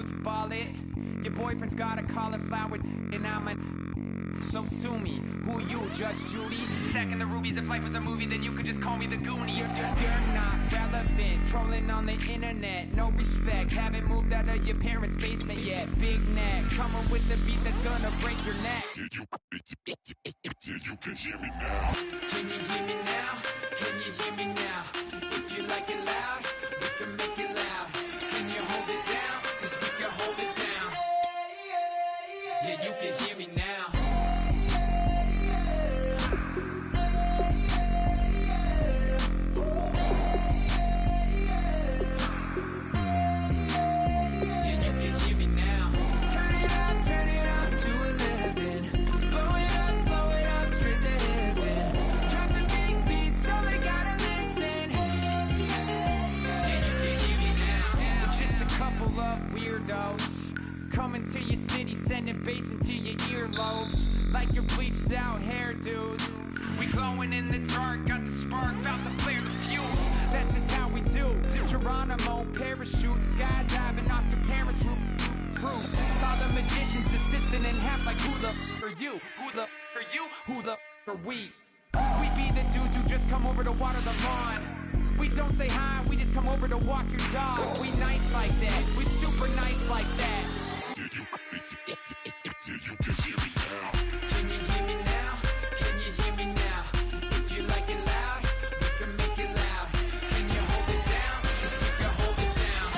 football it. Your boyfriend's got a cauliflower and I'm a... So sue me, who you, Judge Judy? Stacking the rubies, if life was a movie, then you could just call me the Goonies. You're not relevant, trolling on the internet, no respect. Haven't moved out of your parents' basement yet. Big neck, coming with the beat that's gonna break your neck. Yeah, you can hear me now. Can you hear me now? Can you hear me now? If you like it loud, we can make it loud. Can you hold it down? 'Cause we can hold it down. Yeah, you can hear me now. Coming to your city, sending bass into your earlobes, like your bleached out hairdos. We glowing in the dark, got the spark, about to flare the fuse. That's just how we do. To Geronimo, parachute, skydiving off your parents' roof. Crew, saw the magician's assistant in half, like who the are you? Who the are you? Who the are we? We be the dudes who just come over to water the lawn. We don't say hi, we just come over to walk your dog. We nice like that, we super nice like that. You can hear me now. Can you hear me now? Can you hear me now? If you like it loud, we can make it loud. Can you hold it down? 'Cause we can hold it down.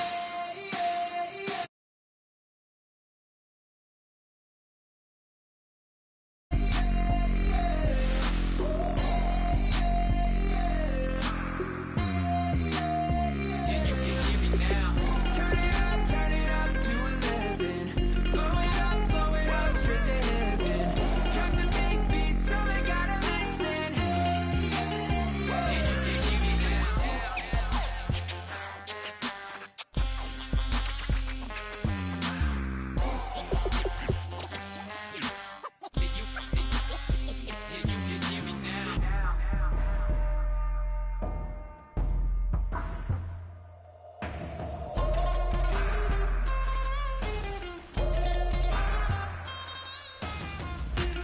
Yeah, you can hear me now. Turn it up to 11. Blow it up straight to heaven. Drop the big beat so they gotta listen. Yeah, you can hear me now. Yeah, you can hear me now.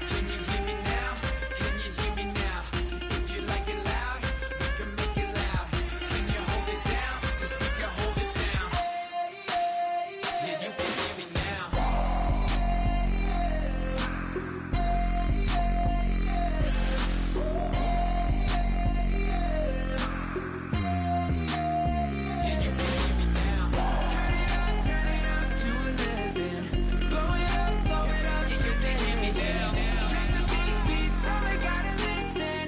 Can you hear me now? Can you hear me now? If you like it loud, we can make it loud. Can you hold it down? 'Cause we can hold it down. Yeah, you can hear me now. Yeah, you can hear me now. Turn it up to 11. Blow it up straight to heaven. Drop the big beat so they gotta listen.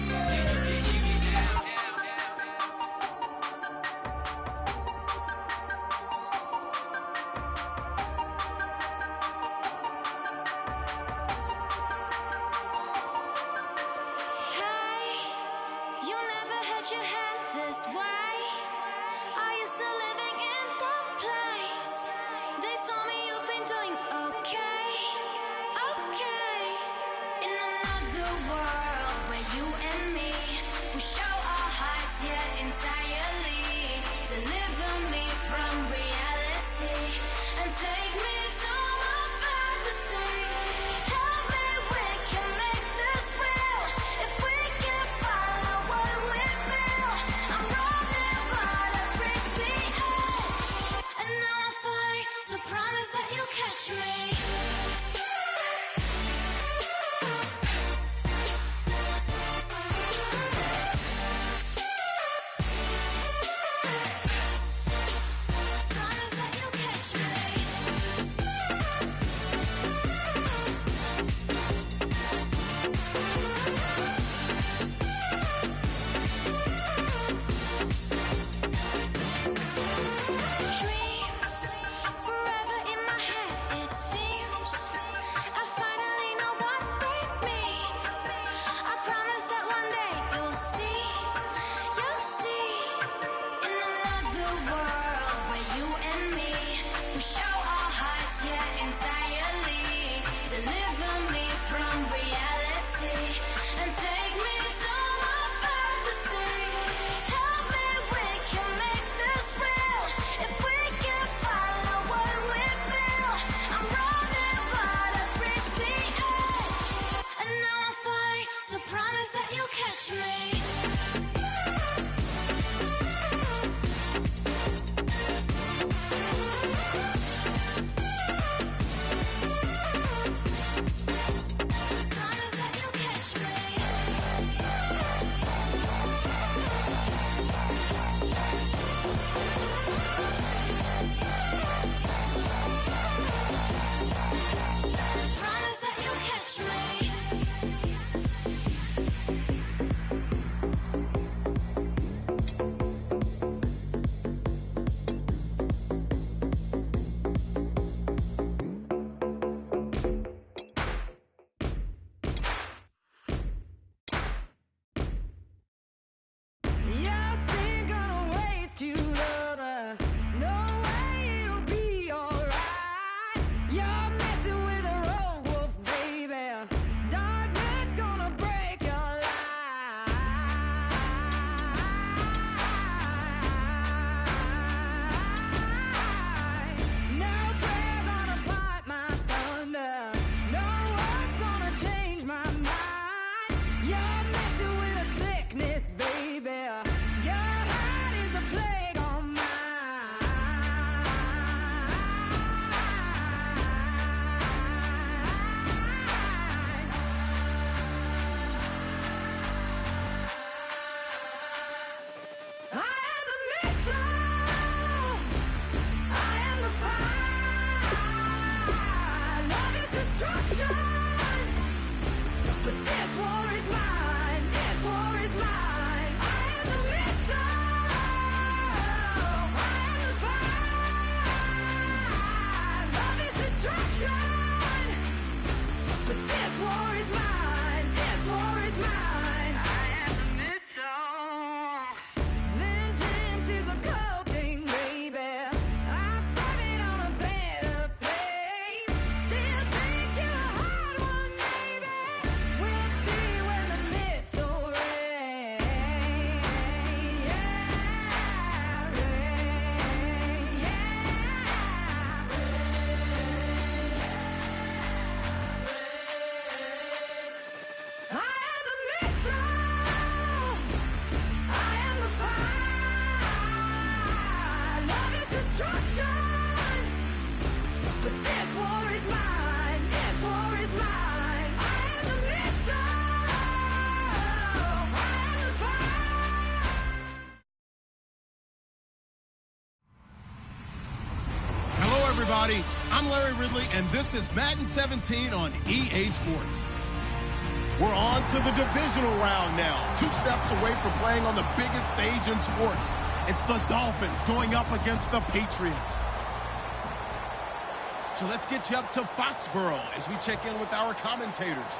Yeah, you can hear me now. Hey, you never had your head this way. Are you still living in the place? They told me you've been doing okay, okay. In another world where you and me, we show our hearts yet entirely. Deliver me from reality and take me to my fantasy. Tell me we can make this real if we can follow what we feel. I'm running but I've reached the edge, and now I'm falling, so promise that you'll catch me. Promise that you'll catch me. everybody. I'm Larry Ridley, and this is Madden 17 on EA Sports. We're on to the divisional round now. 2 steps away from playing on the biggest stage in sports. It's the Dolphins going up against the Patriots. So let's get you up to Foxborough as we check in with our commentators,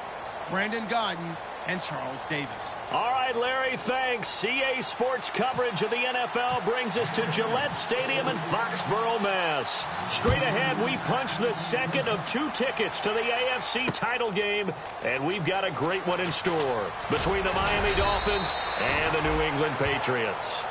Brandon Godden and Charles Davis. All right, Larry, thanks. EA Sports coverage of the NFL brings us to Gillette Stadium in Foxborough, Mass. Straight ahead, we punch the second of 2 tickets to the AFC title game, and we've got a great one in store between the Miami Dolphins and the New England Patriots.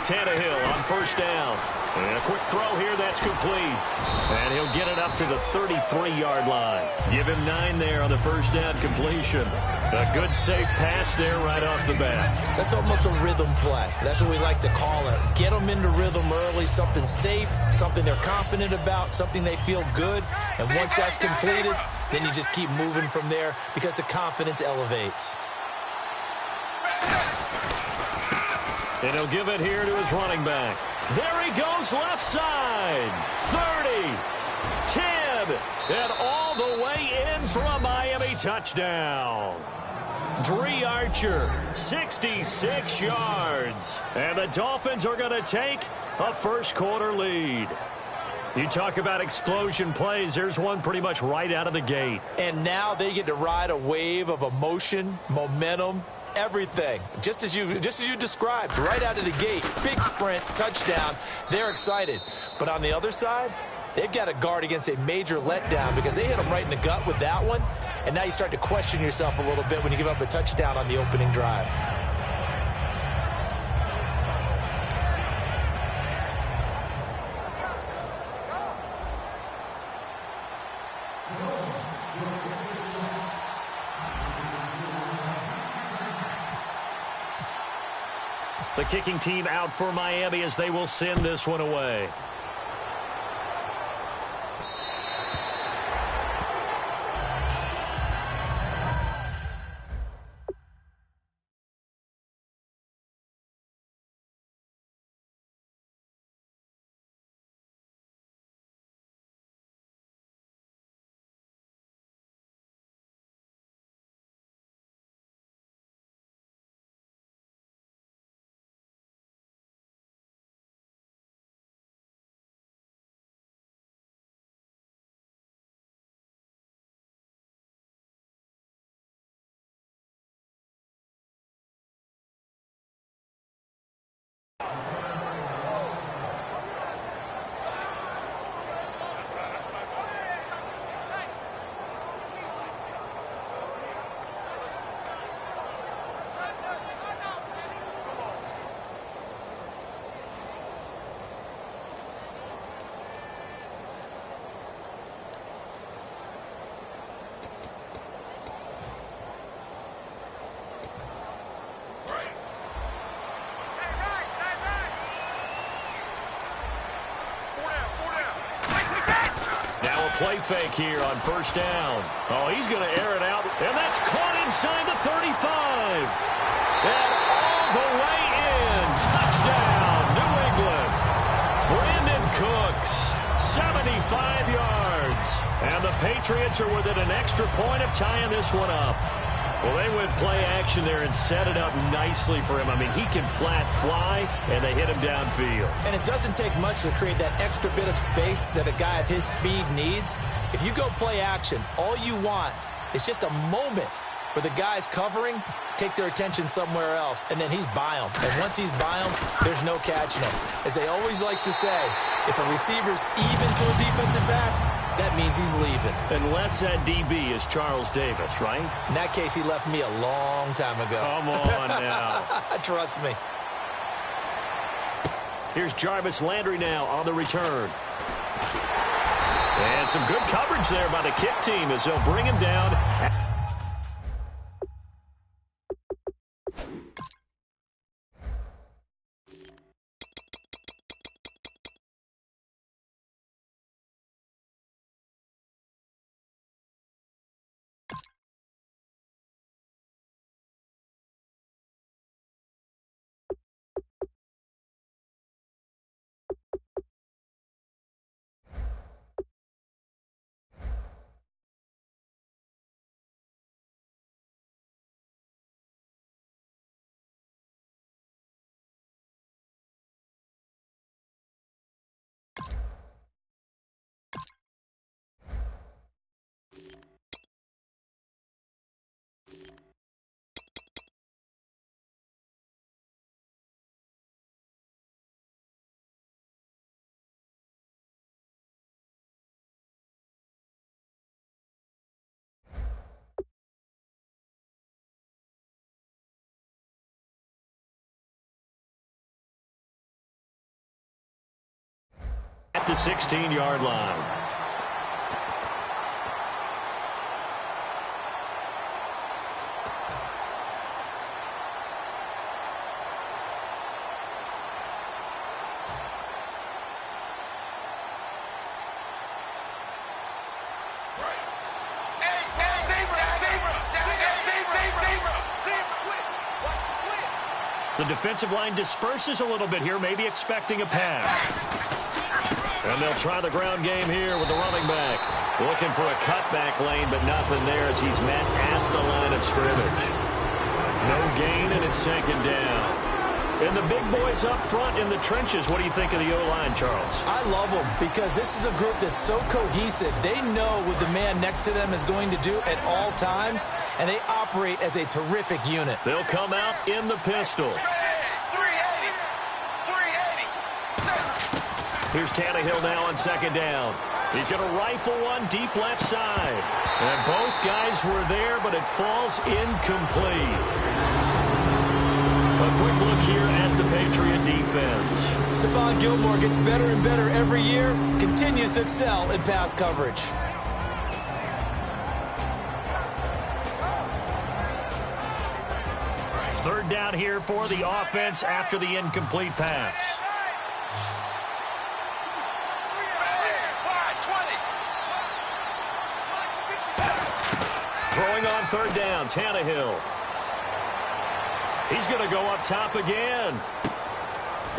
Tannehill on first down. And a quick throw here, that's complete. And he'll get it up to the 33-yard line. Give him 9 there on the first down completion. A good, safe pass there right off the bat. That's almost a rhythm play. That's what we like to call it. Get them into rhythm early, something safe, something they're confident about, something they feel good. And once that's completed, then you just keep moving from there because the confidence elevates. And he'll give it here to his running back. There he goes, left side. 30, 10, and all the way in for a Miami touchdown. Dree Archer, 66 yards. And the Dolphins are going to take a first-quarter lead. You talk about explosion plays. There's one pretty much right out of the gate. And now they get to ride a wave of emotion, momentum, everything, just as you described, right out of the gate. Big sprint, touchdown. They're excited. But on the other side, they've got to guard against a major letdown because they hit them right in the gut with that one. And now you start to question yourself a little bit when you give up a touchdown on the opening drive. The kicking team out for Miami as they will send this one away. Play fake here on first down. Oh, he's going to air it out, and that's caught inside the 35. And all the way in. Touchdown, New England. Brandon Cooks, 75 yards. And the Patriots are within an extra point of tying this one up. Well, they went play action there and set it up nicely for him. I mean, he can flat fly, and they hit him downfield. And it doesn't take much to create that extra bit of space that a guy of his speed needs. If you go play action, all you want is just a moment where the guys covering take their attention somewhere else, and then he's by them. And once he's by them, there's no catching him. As they always like to say, if a receiver's even to a defensive back, that means he's leaving. Unless that DB is Charles Davis, right? In that case, he left me a long time ago. Come on now. Trust me. Here's Jarvis Landry now on the return. And some good coverage there by the kick team as they'll bring him down. At the 16-yard line. The defensive line disperses a little bit here, maybe expecting a pass. And they'll try the ground game here with the running back. Looking for a cutback lane, but nothing there as he's met at the line of scrimmage. No gain, and it's second down. And the big boys up front in the trenches, what do you think of the O-line, Charles? I love them because this is a group that's so cohesive. They know what the man next to them is going to do at all times, and they operate as a terrific unit. They'll come out in the pistol. Here's Tannehill now on second down. He's going to rifle one deep left side. And both guys were there, but it falls incomplete. A quick look here at the Patriot defense. Stephon Gilmore gets better and better every year, continues to excel in pass coverage. Third down here for the offense after the incomplete pass. Throwing on third down, Tannehill. He's going to go up top again.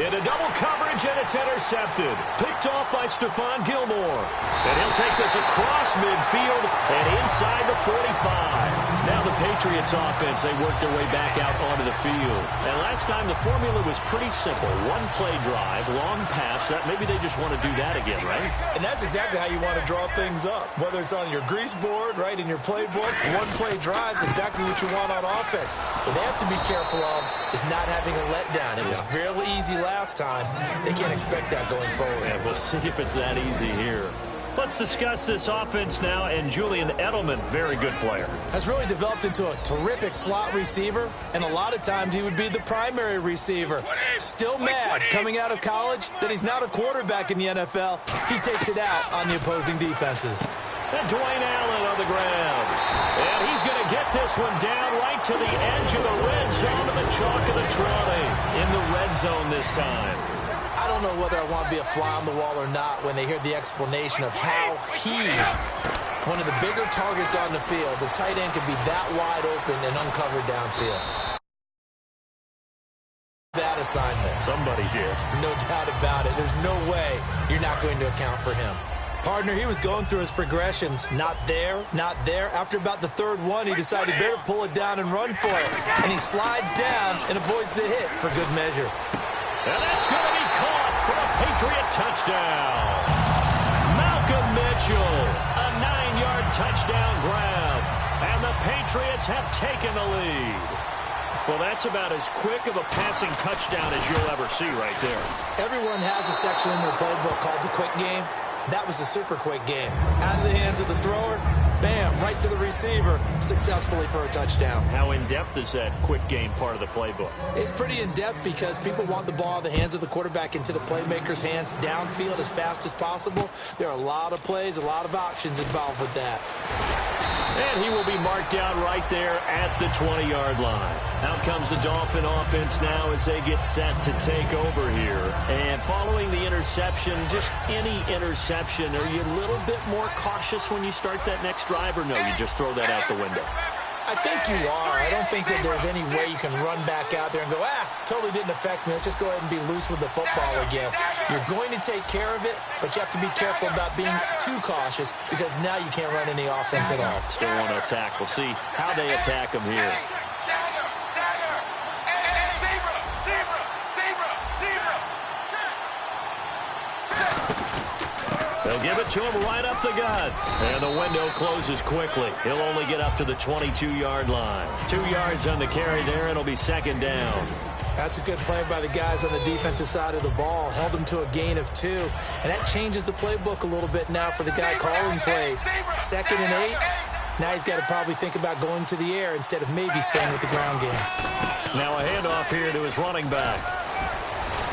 Into double coverage, and it's intercepted. Picked off by Stephon Gilmore. And he'll take this across midfield and inside the 45. Now the Patriots offense, they work their way back out onto the field. And last time the formula was pretty simple. One play drive, long pass. That maybe they just want to do that again, right? And that's exactly how you want to draw things up. Whether it's on your grease board, right, in your playbook, one play drive is exactly what you want on offense. What they have to be careful of is not having a letdown. It was fairly easy last time. They can't expect that going forward. Yeah, we'll see if it's that easy here. Let's discuss this offense now, and Julian Edelman, very good player. Has really developed into a terrific slot receiver, and a lot of times he would be the primary receiver. Still mad coming out of college that he's not a quarterback in the NFL. He takes it out on the opposing defenses. And Dwayne Allen on the ground. And he's going to get this one down right to the edge of the red zone of the chalk of the trolley. In the red zone this time. I don't know whether I want to be a fly on the wall or not when they hear the explanation of how he, one of the bigger targets on the field, the tight end could be that wide open and uncovered downfield. That assignment. Somebody did. No doubt about it. There's no way you're not going to account for him. Partner, he was going through his progressions. Not there, not there. After about the third one, he decided he better pull it down and run for it. And he slides down and avoids the hit for good measure. And that's going to be caught for a Patriot touchdown. Malcolm Mitchell, a 9-yard touchdown grab. And the Patriots have taken the lead. Well, that's about as quick of a passing touchdown as you'll ever see right there. Everyone has a section in their playbook called the quick game. That was a super quick game. Out of the hands of the thrower, bam, right to the receiver successfully for a touchdown. How in-depth is that quick game part of the playbook? It's pretty in-depth because people want the ball in the hands of the quarterback into the playmaker's hands downfield as fast as possible. There are a lot of plays, a lot of options involved with that. And he will be marked down right there at the 20-yard line. Out comes the Dolphin offense now as they get set to take over here. And following the interception, just any interception, are you a little bit more cautious when you start that next drive, or no, you just throw that out the window? I think you are. I don't think that there's any way you can run back out there and go, totally didn't affect me. Let's just go ahead and be loose with the football again. You're going to take care of it, but you have to be careful about being too cautious because now you can't run any offense at all. Still want to attack. We'll see how they attack him here. They'll give it to him right up the gut. And the window closes quickly. He'll only get up to the 22-yard line. 2 yards on the carry there, and it'll be second down. That's a good play by the guys on the defensive side of the ball. Held them to a gain of 2. And that changes the playbook a little bit now for the guy calling plays. 2nd and 8. Now he's got to probably think about going to the air instead of maybe staying with the ground game. Now a handoff here to his running back.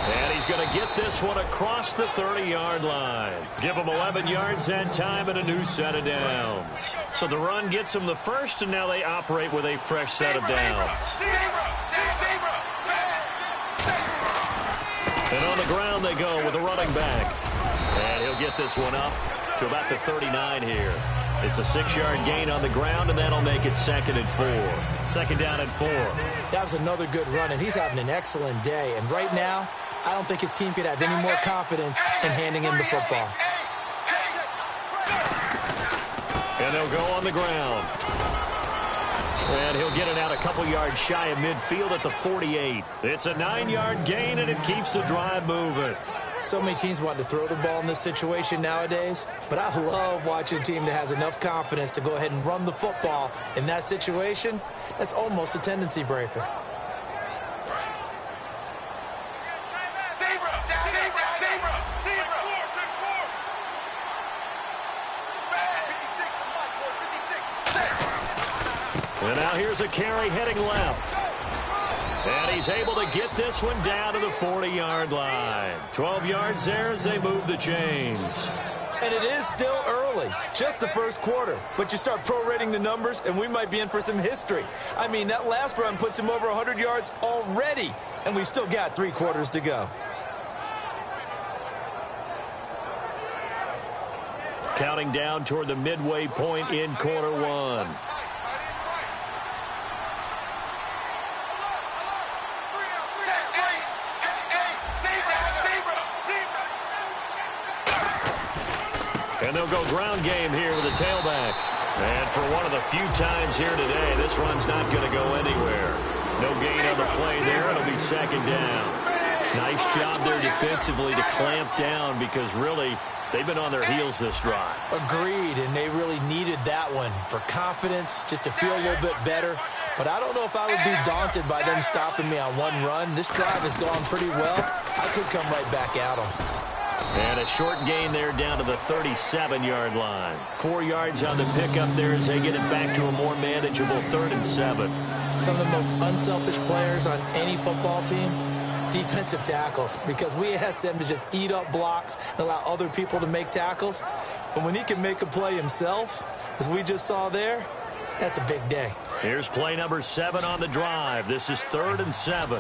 And he's going to get this one across the 30-yard line. Give him 11 yards that time and a new set of downs. So the run gets him the first, and now they operate with a fresh set of downs. And on the ground they go with the running back. And he'll get this one up to about the 39 here. It's a 6-yard gain on the ground, and that'll make it 2nd and 4. 2nd down and 4. That was another good run, and he's having an excellent day. And right now, I don't think his team could have any more confidence in handing him the football. And they'll go on the ground. And he'll get it out a couple yards shy of midfield at the 48. It's a 9-yard gain, and it keeps the drive moving. So many teams want to throw the ball in this situation nowadays, but I love watching a team that has enough confidence to go ahead and run the football. In that situation, that's almost a tendency breaker. And now here's a carry heading left. And he's able to get this one down to the 40-yard line. 12 yards there as they move the chains. And it is still early, just the first quarter. But you start prorating the numbers, and we might be in for some history. I mean, that last run puts him over 100 yards already, and we've still got 3 quarters to go. Counting down toward the midway point in quarter 1. And they'll go ground game here with a tailback. And for one of the few times here today, this run's not going to go anywhere. No gain on the play there. It'll be 2nd down. Nice job there defensively to clamp down because really they've been on their heels this drive. Agreed, and they really needed that one for confidence, just to feel a little bit better. But I don't know if I would be daunted by them stopping me on one run. This drive has gone pretty well. I could come right back at them. And a short gain there down to the 37-yard line. 4 yards on the pickup there as they get it back to a more manageable 3rd and 7. Some of the most unselfish players on any football team, defensive tackles, because we ask them to just eat up blocks and allow other people to make tackles. But when he can make a play himself, as we just saw there, that's a big day. Here's play number 7 on the drive. This is 3rd and 7.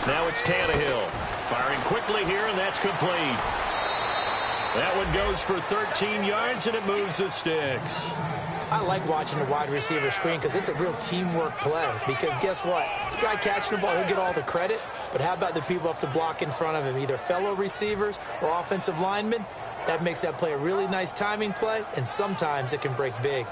Now it's Tannehill firing quickly here, and that's complete. That one goes for 13 yards, and it moves the sticks. I like watching the wide receiver screen because it's a real teamwork play. Because guess what? The guy catching the ball, he'll get all the credit. But how about the people have to block in front of him, either fellow receivers or offensive linemen? That makes that play a really nice timing play, and sometimes it can break big.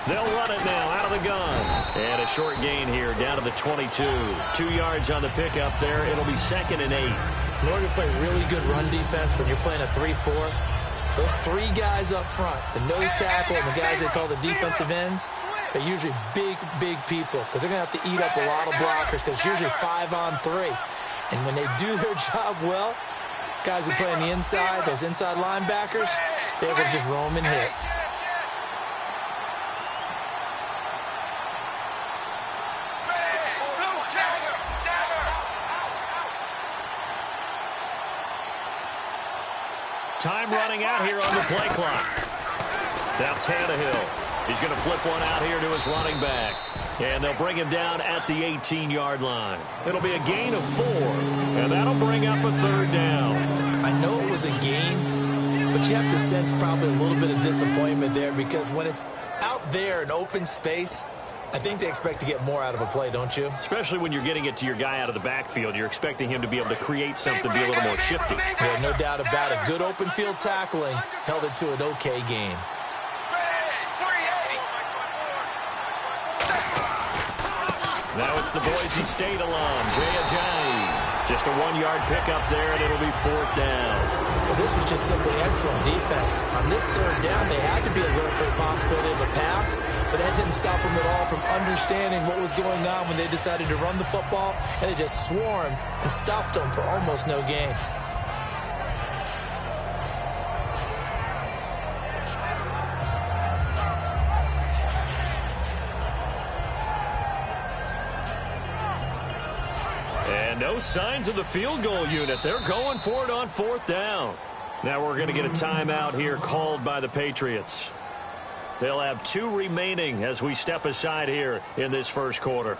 They'll run it now out of the gun. And a short gain here down to the 22. 2 yards on the pickup there. It'll be 2nd and 8. In order to play really good run defense when you're playing a 3-4, those 3 guys up front, the nose tackle and the guys they call the defensive ends, they're usually big people because they're going to have to eat up a lot of blockers because it's usually 5-on-3. And when they do their job well, guys who play on the inside, those inside linebackers, they're able to just roam and hit. Time running out here on the play clock. Now Tannehill. He's going to flip one out here to his running back. And they'll bring him down at the 18-yard line. It'll be a gain of 4. And that'll bring up a 3rd down. I know it was a gain, but you have to sense probably a little bit of disappointment there because when it's out there in open space, I think they expect to get more out of a play, don't you? Especially when you're getting it to your guy out of the backfield. You're expecting him to be able to create something, be a little more shifty. Yeah, no doubt about it. Good open field tackling held it to an okay game. Now it's the Boise State alum, Jay Ajayi. Just a 1-yard pickup there, and it'll be 4th down. Well, this was just simply excellent defense. On this 3rd down, they had to be alert for the possibility of a pass, but that didn't stop them at all from understanding what was going on when they decided to run the football, and they just swarmed and stopped them for almost no gain. And no signs of the field goal unit. They're going for it on 4th down. Now we're going to get a timeout here called by the Patriots. They'll have 2 remaining as we step aside here in this first quarter.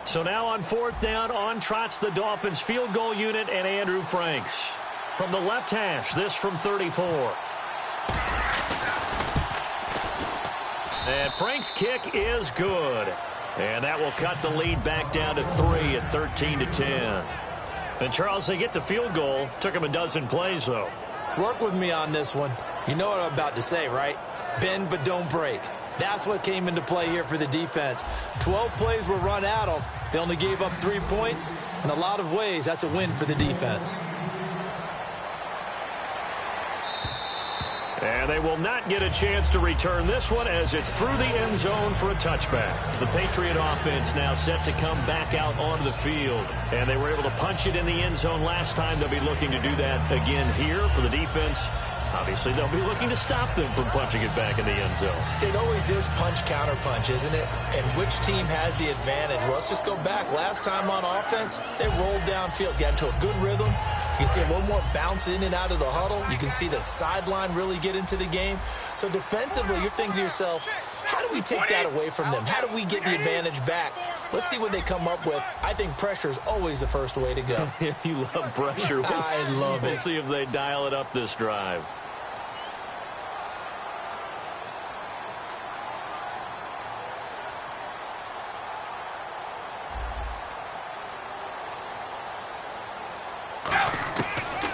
So now on 4th down, on trots the Dolphins field goal unit and Andrew Franks. From the left hash, this from 34. And Franks' kick is good. And that will cut the lead back down to 3 at 13-10. And Charles, they get the field goal. Took them a dozen plays, though. Work with me on this one. You know what I'm about to say, right? Bend but don't break. That's what came into play here for the defense. 12 plays were run out of. They only gave up 3 points. In a lot of ways, that's a win for the defense. And they will not get a chance to return this one as it's through the end zone for a touchback. The Patriot offense now set to come back out onto the field. And they were able to punch it in the end zone last time. They'll be looking to do that again here for the defense. Obviously, they'll be looking to stop them from punching it back in the end zone. It always is punch-counter-punch, isn't it? And which team has the advantage? Well, let's just go back. Last time on offense, they rolled downfield, got into a good rhythm. You can see a little more bounce in and out of the huddle. You can see the sideline really get into the game. So defensively, you're thinking to yourself, how do we take that away from them? How do we get the advantage back? Let's see what they come up with. I think pressure is always the first way to go. You love pressure. I love it. We'll see if they dial it up this drive.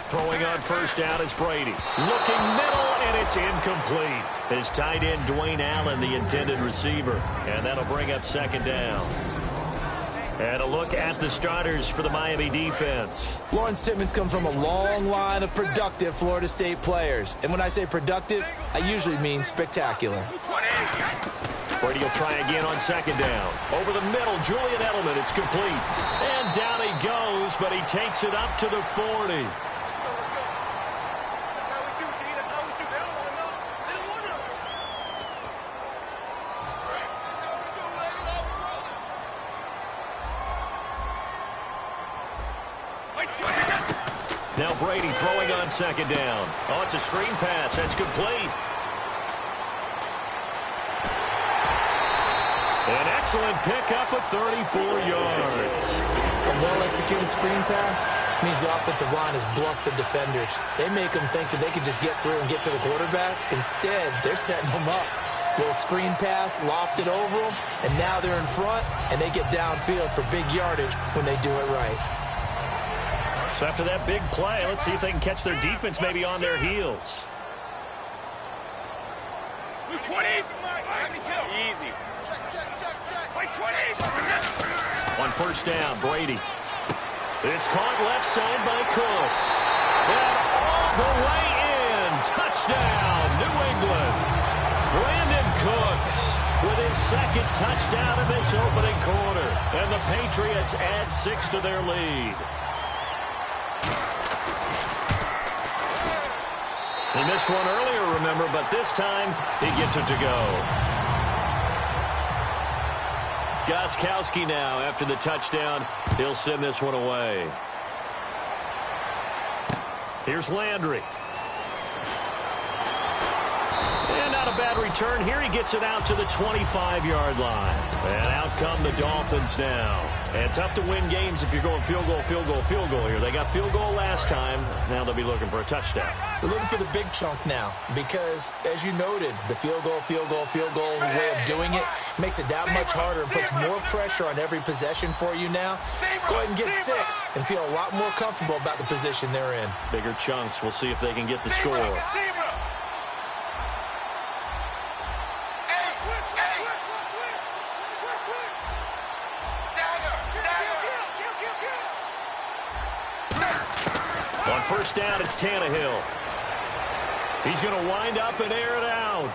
Throwing on first down is Brady. Looking middle, and it's incomplete. His tight end, Dwayne Allen, the intended receiver. And that'll bring up second down. And a look at the starters for the Miami defense. Lawrence Timmons comes from a long line of productive Florida State players. And when I say productive, I usually mean spectacular. Brady will try again on second down. Over the middle, Julian Edelman. It's complete. And down he goes, but he takes it up to the 40. Now Brady throwing on second down. Oh, it's a screen pass. That's complete. An excellent pickup of 34 yards. A well-executed screen pass means the offensive line has bluffed the defenders. They make them think that they can just get through and get to the quarterback. Instead, they're setting them up. Little screen pass, lofted over them, and now they're in front, and they get downfield for big yardage when they do it right. So after that big play, let's see if they can catch their defense maybe on their heels. Easy. On first down, Brady. It's caught left side by Cooks. And all the way in. Touchdown, New England. Brandon Cooks with his second touchdown in this opening quarter. And the Patriots add 6 to their lead. He missed one earlier, remember, but this time he gets it to go. Gostkowski now, after the touchdown, he'll send this one away. Here's Landry. And not a bad return. Here he gets it out to the 25-yard line. And out come the Dolphins now. And tough to win games if you're going field goal, field goal, field goal here. They got field goal last time. Now they'll be looking for a touchdown. They're looking for the big chunk now because, as you noted, the field goal way of doing it makes it that much harder and puts more pressure on every possession for you now. Go ahead and get 6 and feel a lot more comfortable about the position they're in. Bigger chunks. We'll see if they can get the score. On first down, it's Tannehill. He's going to wind up and air it out.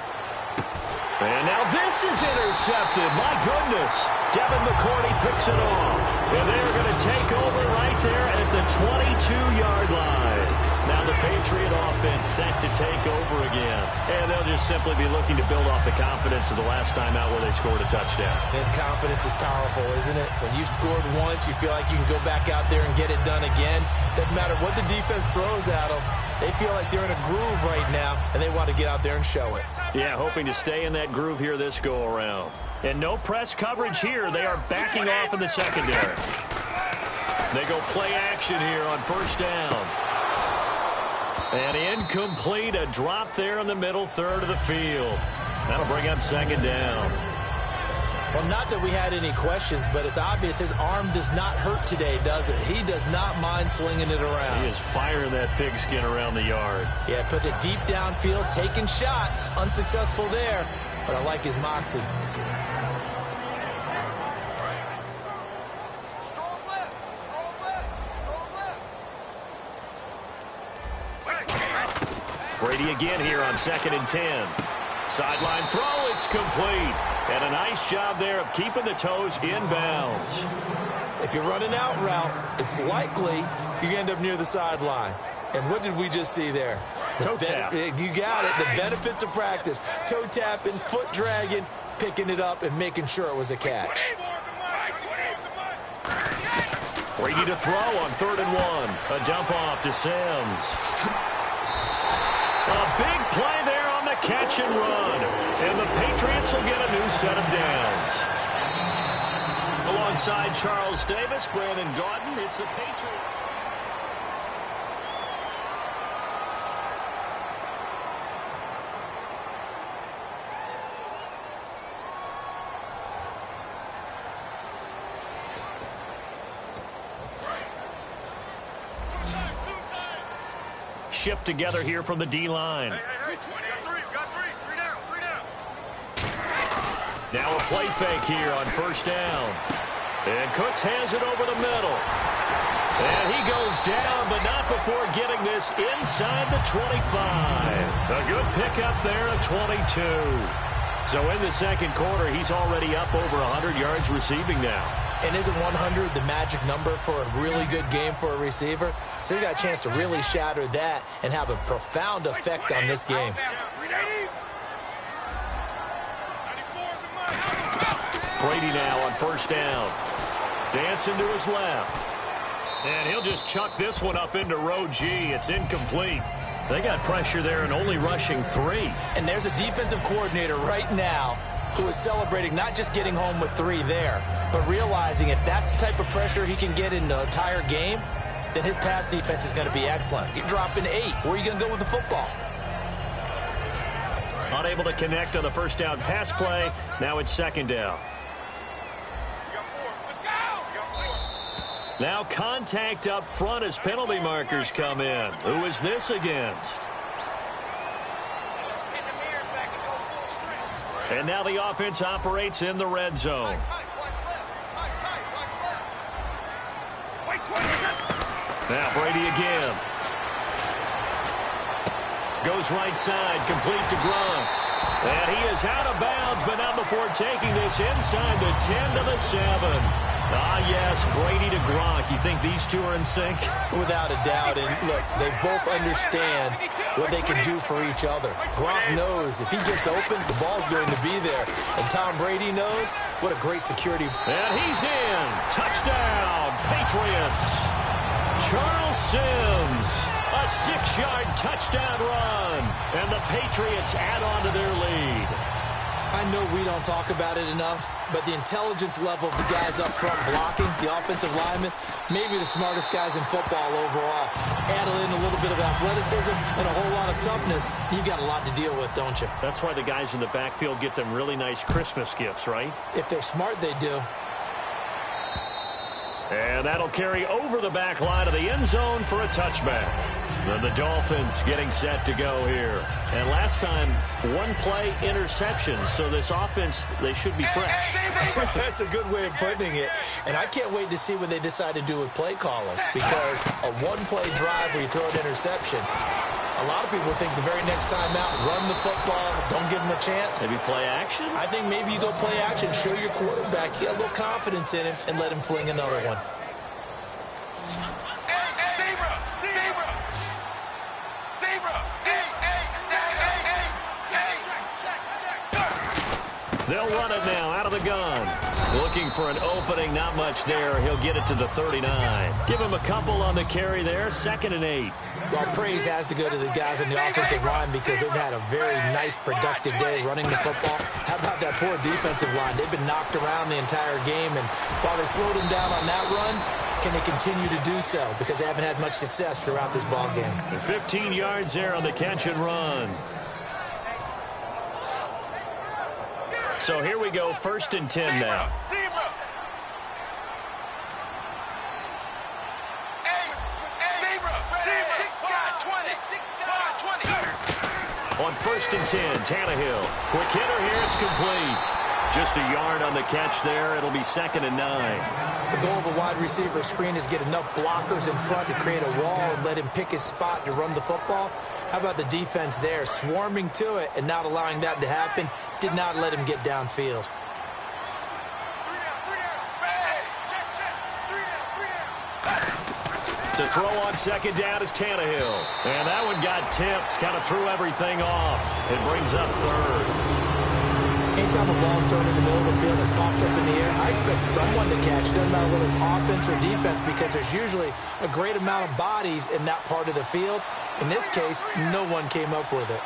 And now this is intercepted. My goodness. Devin McCourty picks it off. And they're going to take over right there at the 22-yard line. Now the Patriot offense set to take over again. And they'll just simply be looking to build off the confidence of the last time out where they scored a touchdown. And confidence is powerful, isn't it? When you've scored once, you feel like you can go back out there and get it done again. Doesn't matter what the defense throws at them. They feel like they're in a groove right now, and they want to get out there and show it. Yeah, hoping to stay in that groove here this go-around. And no press coverage here. They are backing off in the secondary. They go play action here on first down. And incomplete, a drop there in the middle third of the field. That'll bring up second down. Well, not that we had any questions, but it's obvious his arm does not hurt today, does it? He does not mind slinging it around. He is firing that pigskin around the yard. Yeah, put it deep downfield, taking shots. Unsuccessful there, but I like his moxie. Brady again here on 2nd and 10. Sideline throw, it's complete. And a nice job there of keeping the toes in bounds. If you're running out route, it's likely you're going to end up near the sideline. And what did we just see there? Toe tap. You got it. The benefits of practice. Toe tapping, foot dragging, picking it up, and making sure it was a catch. Brady to throw on 3rd and 1. A dump off to Sims. A big play there on the catch and run. And the Patriots will get a new set of downs. Alongside Charles Davis, Brandon Gaudin, it's the Patriots. Shift together here from the D-line. Hey, got three down. Now a play fake here on first down. And Cooks hands it over the middle. And he goes down, but not before getting this inside the 25. A good pickup there at 22. So in the second quarter, he's already up over 100 yards receiving now. And isn't 100 the magic number for a really good game for a receiver? So he got a chance to really shatter that and have a profound effect on this game. Brady now on first down. Dancing to his left. And he'll just chuck this one up into row G. It's incomplete. They got pressure there and only rushing 3. And there's a defensive coordinator right now who is celebrating not just getting home with 3 there, but realizing if that's the type of pressure he can get in the entire game, then his pass defense is going to be excellent. You're dropping 8. Where are you going to go with the football? Unable to connect on the first down pass play. Now it's second down. Now contact up front as penalty markers come in. Who is this against? And now the offense operates in the red zone. Now Brady again. Goes right side, complete to Gronk. And he is out of bounds, but not before taking this inside the 10 to the 7. Ah, yes, Brady to Gronk. You think these two are in sync? Without a doubt. And look, they both understand what they can do for each other. Gronk knows if he gets open, the ball's going to be there. And Tom Brady knows what a great security. And he's in. Touchdown, Patriots. Charles Sims, a 6-yard touchdown run. And the Patriots add on to their lead. I know we don't talk about it enough, but the intelligence level of the guys up front blocking, the offensive linemen, maybe the smartest guys in football overall. Add in a little bit of athleticism and a whole lot of toughness, you've got a lot to deal with, don't you? That's why the guys in the backfield get them really nice Christmas gifts, right? If they're smart, they do. And that'll carry over the back line of the end zone for a touchback. And the Dolphins getting set to go here. And last time, 1-play interception. So this offense, they should be fresh. That's a good way of putting it. And I can't wait to see what they decide to do with play calling. Because a 1-play drive where you throw an interception, a lot of people think the very next time out, run the football, don't give them a chance. Maybe play action? I think maybe you go play action, show your quarterback, you got a little confidence in him, and let him fling another one. They'll run it now out of the gun. Looking for an opening, not much there. He'll get it to the 39. Give him a couple on the carry there, 2nd and 8. Well, praise has to go to the guys on the offensive line because they've had a very nice, productive day running the football. How about that poor defensive line? They've been knocked around the entire game, and while they slowed them down on that run, can they continue to do so? Because they haven't had much success throughout this ball game. 15 yards there on the catch and run. So here we go, 1st and 10 now. On 1st and 10, Tannehill. Quick hitter here, it's complete. Just a yard on the catch there. It'll be 2nd and 9. The goal of a wide receiver screen is get enough blockers in front to create a wall and let him pick his spot to run the football. How about the defense there, swarming to it and not allowing that to happen? Did not let him get downfield. To throw on 2nd down is Tannehill. And that one got tipped, kind of threw everything off. It brings up 3rd. Anytime a ball's thrown in the middle of the field that's popped up in the air, I expect someone to catch. Doesn't matter whether it's offense or defense because there's usually a great amount of bodies in that part of the field. In this case, no one came up with it.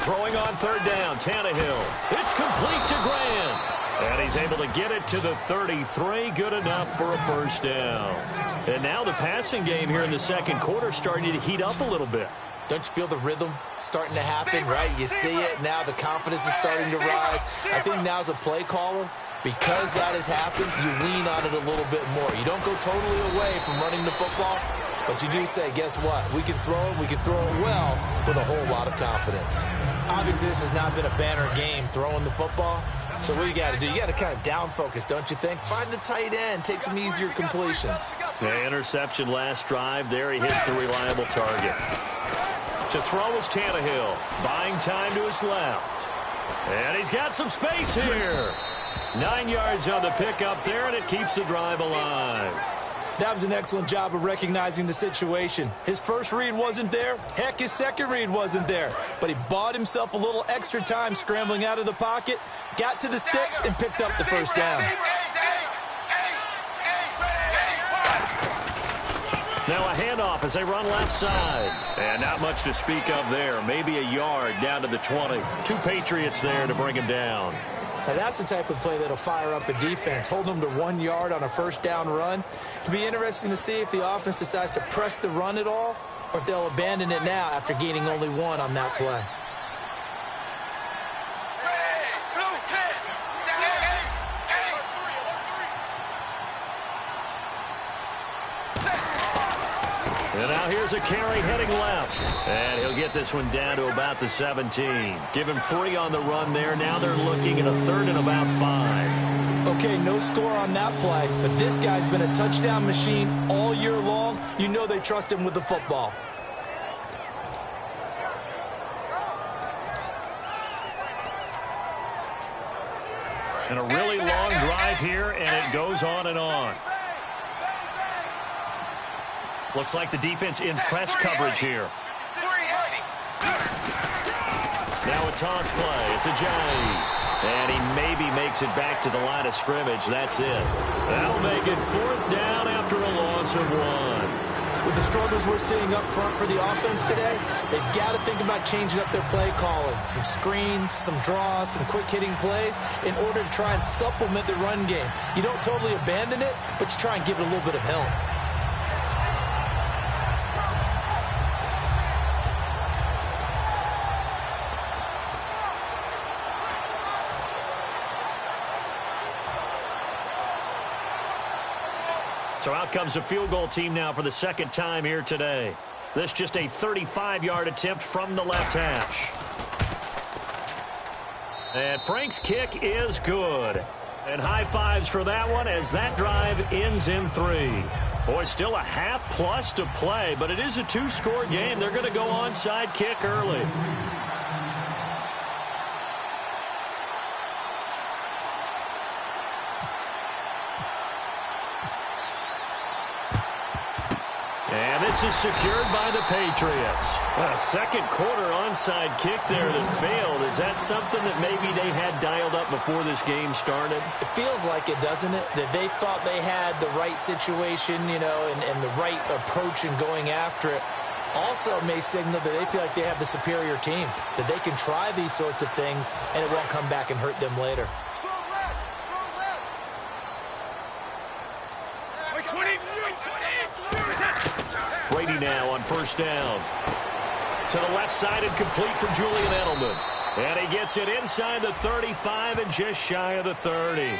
Throwing on 3rd down, Tannehill. It's complete to Grant. And he's able to get it to the 33. Good enough for a 1st down. And now the passing game here in the 2nd quarter starting to heat up a little bit. Don't you feel the rhythm starting to happen, right? You see it now. The confidence is starting to rise. I think now as a play caller, because that has happened, you lean on it a little bit more. You don't go totally away from running the football, but you do say, guess what? We can throw it well with a whole lot of confidence. Obviously, this has not been a banner game throwing the football. So what you got to do, you got to kind of down focus, don't you think? Find the tight end, take some easier completions. The interception last drive. There he hits the reliable target. To throw is Tannehill. Buying time to his left. And he's got some space here. 9 yards on the pickup there, and it keeps the drive alive. That was an excellent job of recognizing the situation. His first read wasn't there. Heck, his second read wasn't there. But he bought himself a little extra time scrambling out of the pocket, got to the sticks, and picked up the 1st down. Now a handoff as they run left side. And not much to speak of there. Maybe a yard down to the 20. 2 Patriots there to bring him down. Now that's the type of play that'll fire up a defense. Hold them to 1 yard on a first down run. It'll be interesting to see if the offense decides to press the run at all or if they'll abandon it now after gaining only 1 on that play. And now here's a carry heading left. And he'll get this one down to about the 17. Give him 3 on the run there. Now they're looking at a 3rd and about 5. Okay, no score on that play, but this guy's been a touchdown machine all year long. You know they trust him with the football. And a really long drive here, and it goes on and on. Looks like the defense in press coverage here. Now a toss play. It's a J. And he maybe makes it back to the line of scrimmage. That's it. That'll make it 4th down after a loss of 1. With the struggles we're seeing up front for the offense today, they've got to think about changing up their play calling. Some screens, some draws, some quick-hitting plays in order to try and supplement the run game. You don't totally abandon it, but you try and give it a little bit of help. So out comes a field goal team now for the 2nd time here today. This just a 35-yard attempt from the left hash. And Frank's kick is good. And high fives for that one as that drive ends in 3. Boy, still a half plus to play, but it is a 2-score game. They're going to go onside kick early. And this is secured by the Patriots. A 2nd quarter onside kick there that failed. Is that something that maybe they had dialed up before this game started? It feels like it, doesn't it? That they thought they had the right situation, you know, and the right approach in going after it. Also may signal that they feel like they have the superior team, that they can try these sorts of things and it won't come back and hurt them later. Brady now on 1st down. To the left side and complete for Julian Edelman. And he gets it inside the 35 and just shy of the 30.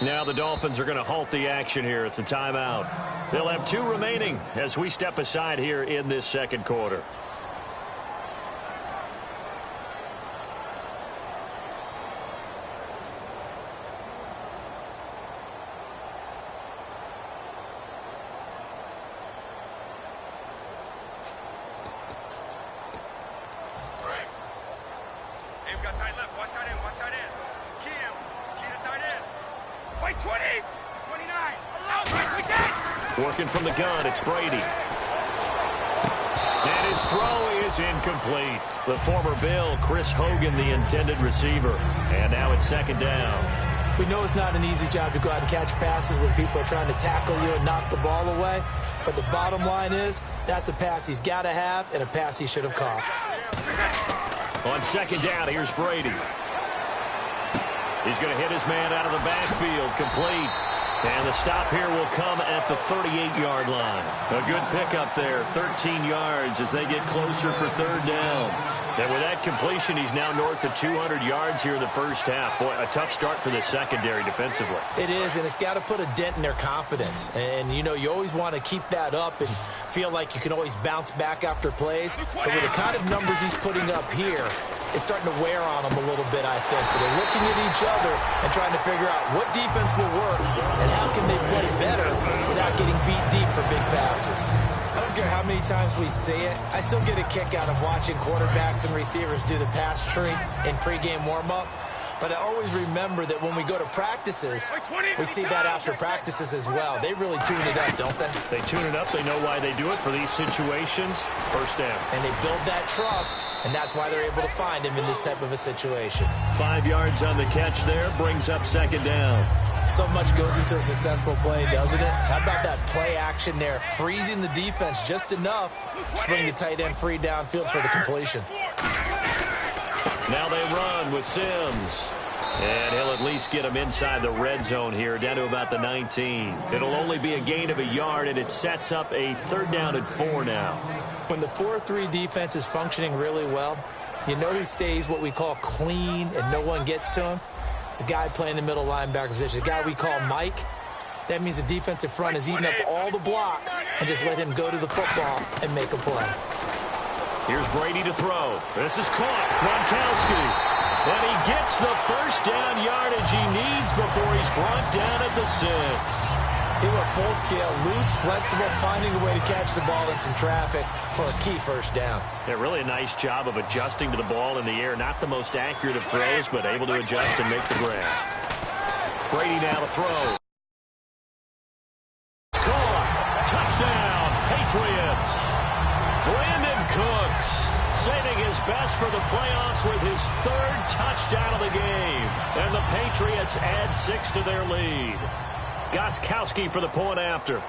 Now the Dolphins are going to halt the action here. It's a timeout. They'll have 2 remaining as we step aside here in this 2nd quarter. Hey, we got tight left. Watch tight end. Watch tight end. Key him. Key to tight end. Wait, 20. 29. Working from the gun, it's Brady. And his throw is incomplete. The former Bill, Chris Hogan, the intended receiver. And now it's 2nd down. We know it's not an easy job to go out and catch passes when people are trying to tackle you and knock the ball away. But the bottom line is, that's a pass he's got to have and a pass he should have caught. On 2nd down, here's Brady. He's going to hit his man out of the backfield, complete. And the stop here will come at the 38-yard line. A good pickup there, 13 yards as they get closer for 3rd down. And with that completion, he's now north of 200 yards here in the 1st half. Boy, a tough start for the secondary defensively. It is, and it's got to put a dent in their confidence. And, you know, you always want to keep that up and feel like you can always bounce back after plays. But with the kind of numbers he's putting up here, it's starting to wear on them a little bit, I think. So they're looking at each other and trying to figure out what defense will work and how can they play better without getting beat deep for big passes. I don't care how many times we see it. I still get a kick out of watching quarterbacks and receivers do the pass tree in pregame warm-up. But I always remember that when we go to practices, we see that after practices as well. They really tune it up, don't they? They tune it up. They know why they do it for these situations. First down. And they build that trust, and that's why they're able to find him in this type of a situation. 5 yards on the catch there, brings up second down. So much goes into a successful play, doesn't it? How about that play action there, freezing the defense just enough to bring the tight end free downfield for the completion. Now they run with Sims. And he'll at least get him inside the red zone here, down to about the 19. It'll only be a gain of a yard, and it sets up a 3rd down and 4 now. When the 4-3 defense is functioning really well, you know who stays what we call clean and no one gets to him? The guy playing the middle linebacker position, the guy we call Mike. That means the defensive front is eating up all the blocks and just let him go to the football and make a play. Here's Brady to throw. This is caught. Gronkowski. And he gets the 1st down yardage he needs before he's brought down at the 6. He went full scale, loose, flexible, finding a way to catch the ball in some traffic for a key 1st down. Yeah, really a nice job of adjusting to the ball in the air. Not the most accurate of throws, but able to adjust and make the grab. Brady now to throw. Caught. Touchdown, Patriots. Brandon Cooks saving his best for the playoffs with his 3rd touchdown of the game. And the Patriots add 6 to their lead. Gostkowski for the point after.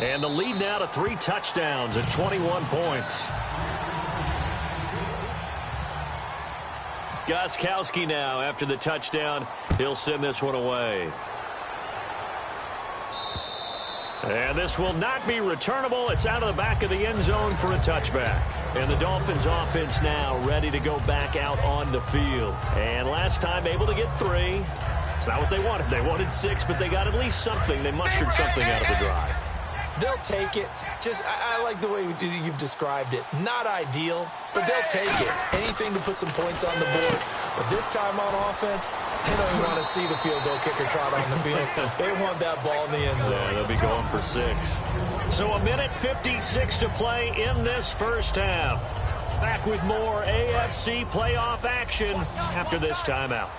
And the lead now to 3 touchdowns at 21 points. Gostkowski now after the touchdown. He'll send this one away. And this will not be returnable. It's out of the back of the end zone for a touchback. And the Dolphins offense now ready to go back out on the field. And last time able to get 3. It's not what they wanted. They wanted 6, but they got at least something. They mustered something out of the drive. They'll take it. I like the way you've described it. Not ideal, but they'll take it. Anything to put some points on the board. But this time on offense, they don't even want to see the field goal kicker trot on the field. They want that ball in the end zone. Yeah, they'll be going for 6. So 1:56 to play in this first half. Back with more AFC playoff action after this timeout.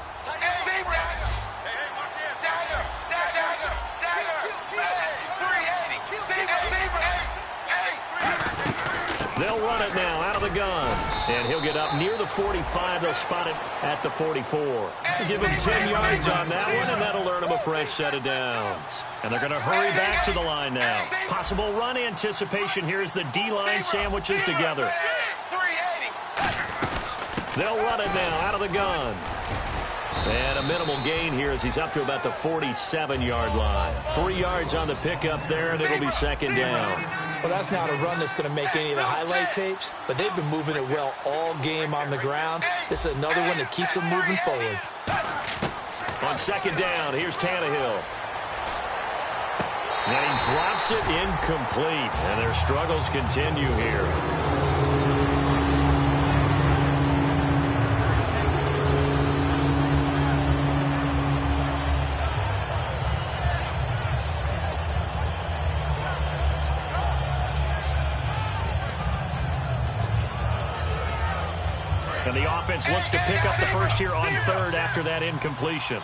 They'll run it now out of the gun. And he'll get up near the 45. They'll spot it at the 44. Give him 10 yards on that one, and that'll earn him a fresh set of downs. And they're going to hurry back to the line now. Possible run anticipation here as the D-line sandwiches together. They'll run it now out of the gun. And a minimal gain here as he's up to about the 47-yard line. 3 yards on the pickup there, and it'll be 2nd down. Well, that's not a run that's going to make any of the highlight tapes, but they've been moving it well all game on the ground. This is another one that keeps them moving forward. On 2nd down, here's Tannehill. And he drops it incomplete, and their struggles continue here. And the offense looks to pick up the first here on 3rd after that incompletion.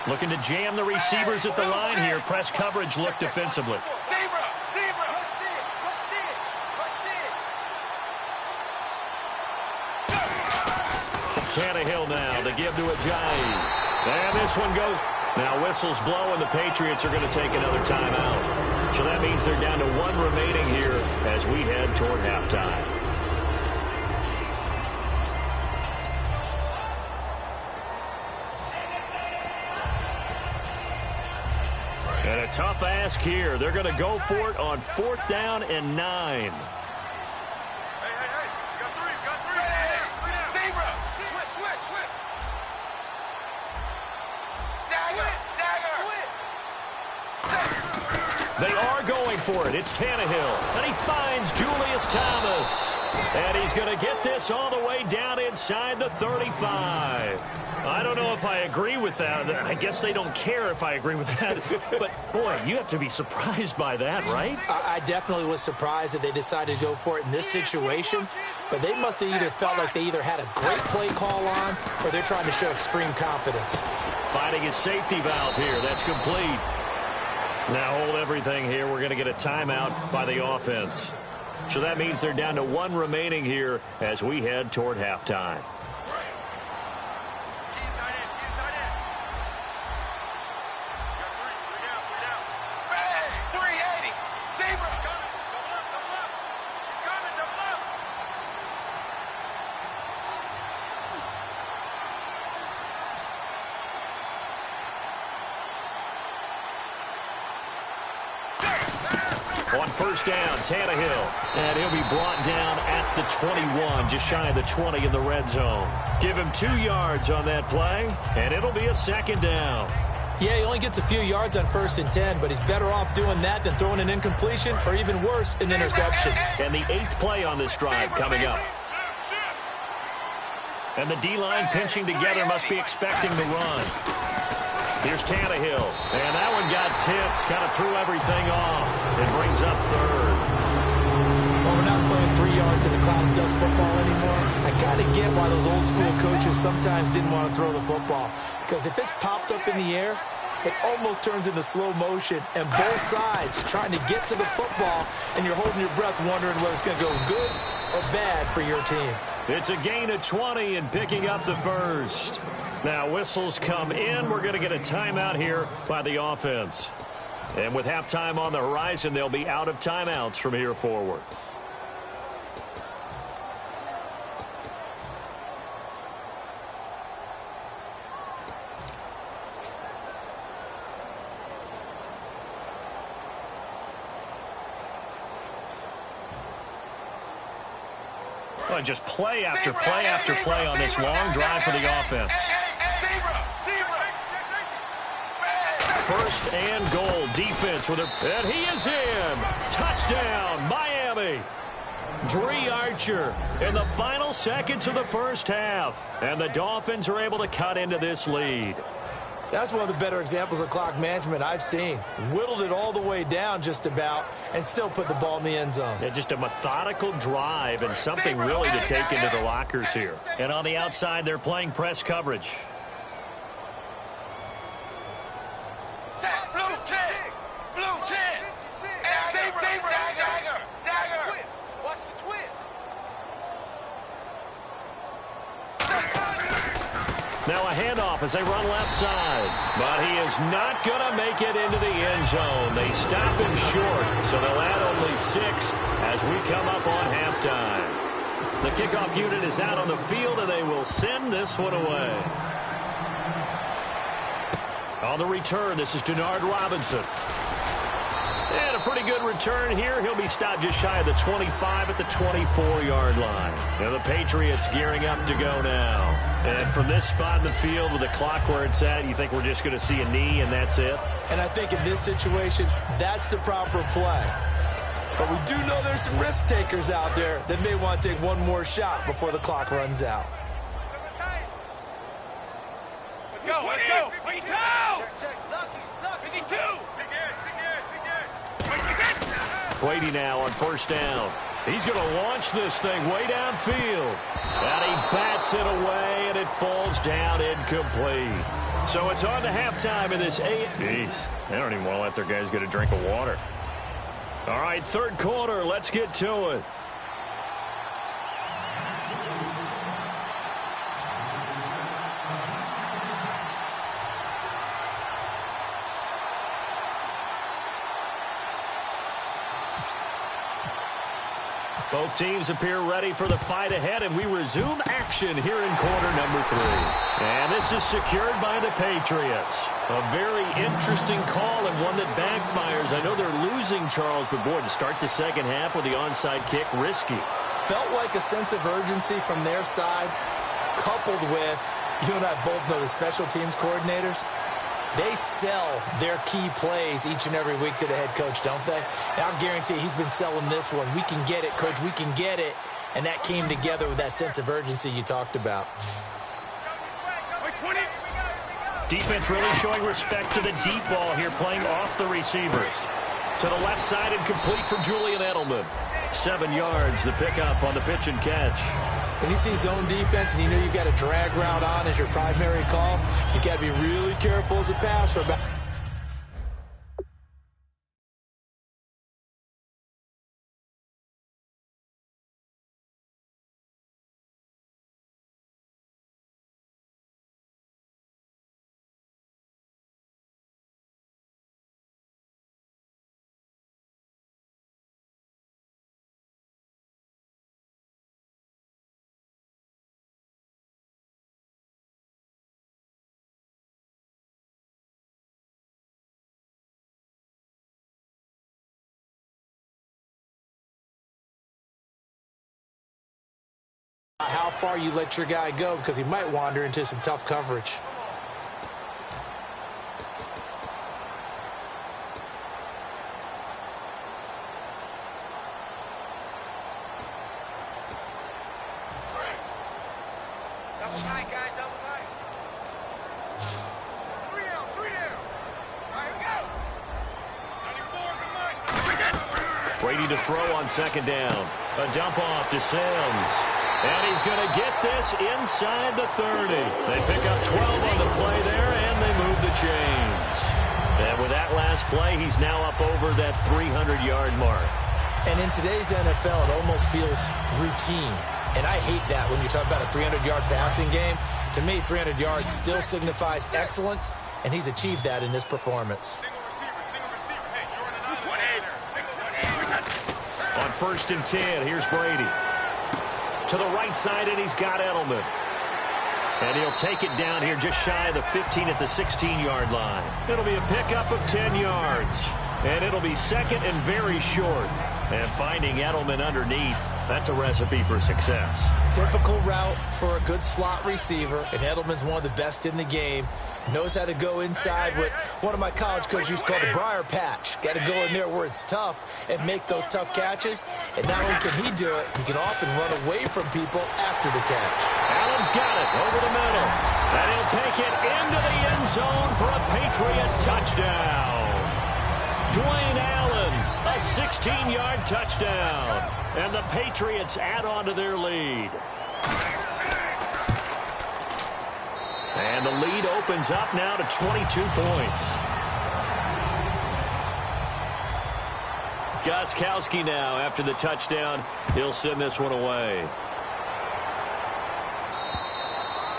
Looking to jam the receivers at the line here. Press coverage look defensively. Tannehill now to give to Ajayi. And this one goes. Now whistles blow, and the Patriots are going to take another timeout. So that means they're down to 1 remaining here as we head toward halftime. And a tough ask here. They're going to go for it on 4th down and 9. Hey, got 3. Zebra. Switch. Dagger. They are going for it. It's Tannehill. And he finds Julius Thomas. And he's going to get this all the way down inside the 35. I don't know if I agree with that. I guess they don't care if I agree with that. But, boy, you have to be surprised by that, right? I definitely was surprised that they decided to go for it in this situation. But they must have either felt like they either had a great play call on or they're trying to show extreme confidence. Finding his safety valve here. That's complete. Now hold everything here. We're going to get a timeout by the offense. So that means they're down to one remaining here as we head toward halftime. On first down, Tannehill. And he'll be brought down at the 21, just shy of the 20 in the red zone. Give him 2 yards on that play, and it'll be a second down. Yeah, he only gets a few yards on 1st and 10, but he's better off doing that than throwing an incompletion or even worse, an interception. And the 8th play on this drive coming up. And the D-line pinching together must be expecting the run. Here's Tannehill, and that one got tipped, kind of threw everything off. It brings up 3rd. Well, we're not playing 3 yards in the cloud of dust football anymore. I kind of get why those old school coaches sometimes didn't want to throw the football, because if it's popped up in the air, it almost turns into slow motion, and both sides trying to get to the football, and you're holding your breath wondering whether it's going to go good or bad for your team. It's a gain of 20 and picking up the first. Now whistles come in. We're going to get a timeout here by the offense. And with halftime on the horizon, they'll be out of timeouts from here forward. Well, just play after play after play on this long drive for the offense. First and goal, defense with it, and he is in. Touchdown, Miami. Dree Archer in the final seconds of the first half, and the Dolphins are able to cut into this lead. That's one of the better examples of clock management I've seen. Whittled it all the way down just about and still put the ball in the end zone. Yeah, just a methodical drive and something really to take into the lockers here. And on the outside, they're playing press coverage. Now a handoff as they run left side. But he is not going to make it into the end zone. They stop him short, so they'll add only 6 as we come up on halftime. The kickoff unit is out on the field, and they will send this one away. On the return, this is Denard Robinson. And a pretty good return here. He'll be stopped just shy of the 25 at the 24-yard line. Now the Patriots gearing up to go now. And from this spot in the field with the clock where it's at, you think we're just going to see a knee and that's it? And I think in this situation, that's the proper play. But we do know there's some risk takers out there that may want to take one more shot before the clock runs out. Let's go, let's go. 52! 52! Brady now on first down. He's going to launch this thing way downfield. And he bats it away, and it falls down incomplete. So it's on to halftime in this 8. Jeez, they don't even want to let their guys get a drink of water. All right, third quarter. Let's get to it. Both teams appear ready for the fight ahead, and we resume action here in quarter number 3. And this is secured by the Patriots. A very interesting call and one that backfires. I know they're losing, Charles, but boy, to start the second half with the onside kick, risky. Felt like a sense of urgency from their side, coupled with, you and I both know the special teams coordinators. They sell their key plays each and every week to the head coach, don't they? And I'll guarantee he's been selling this one. We can get it, coach. We can get it. And that came together with that sense of urgency you talked about. Defense really showing respect to the deep ball here, playing off the receivers. To the left side and complete for Julian Edelman. 7 yards, the pickup on the pitch and catch. When you see zone defense and you know you've got a drag route on as your primary call, you got to be really careful as a passer about. How far you let your guy go, because he might wander into some tough coverage. Double tight, guys, double tight. 3 down, 3 down. All right, here we go. 94 is the line. Brady to throw on second down. A dump off to Sims. And he's going to get this inside the 30. They pick up 12 on the play there, and they move the chains. And with that last play, he's now up over that 300-yard mark. And in today's NFL, it almost feels routine. And I hate that when you talk about a 300-yard passing game. To me, 300 yards still signifies excellence, and he's achieved that in this performance. Single receiver. Hey, you're in an island. Single receiver. On 1st and 10, here's Brady. To the right side, and he's got Edelman. And he'll take it down here just shy of the 15 at the 16-yard line. It'll be a pickup of 10 yards. And it'll be second and very short. And finding Edelman underneath, that's a recipe for success. Typical route for a good slot receiver, and Edelman's one of the best in the game. Knows how to go inside what one of my college coaches used to call the briar patch. Got to go in there where it's tough and make those tough catches. And not only can he do it, he can often run away from people after the catch. Allen's got it over the middle. And he'll take it into the end zone for a Patriot touchdown. Dwayne Allen, a 16-yard touchdown. And the Patriots add on to their lead. And the lead opens up now to 22 points. Gostkowski now after the touchdown. He'll send this one away.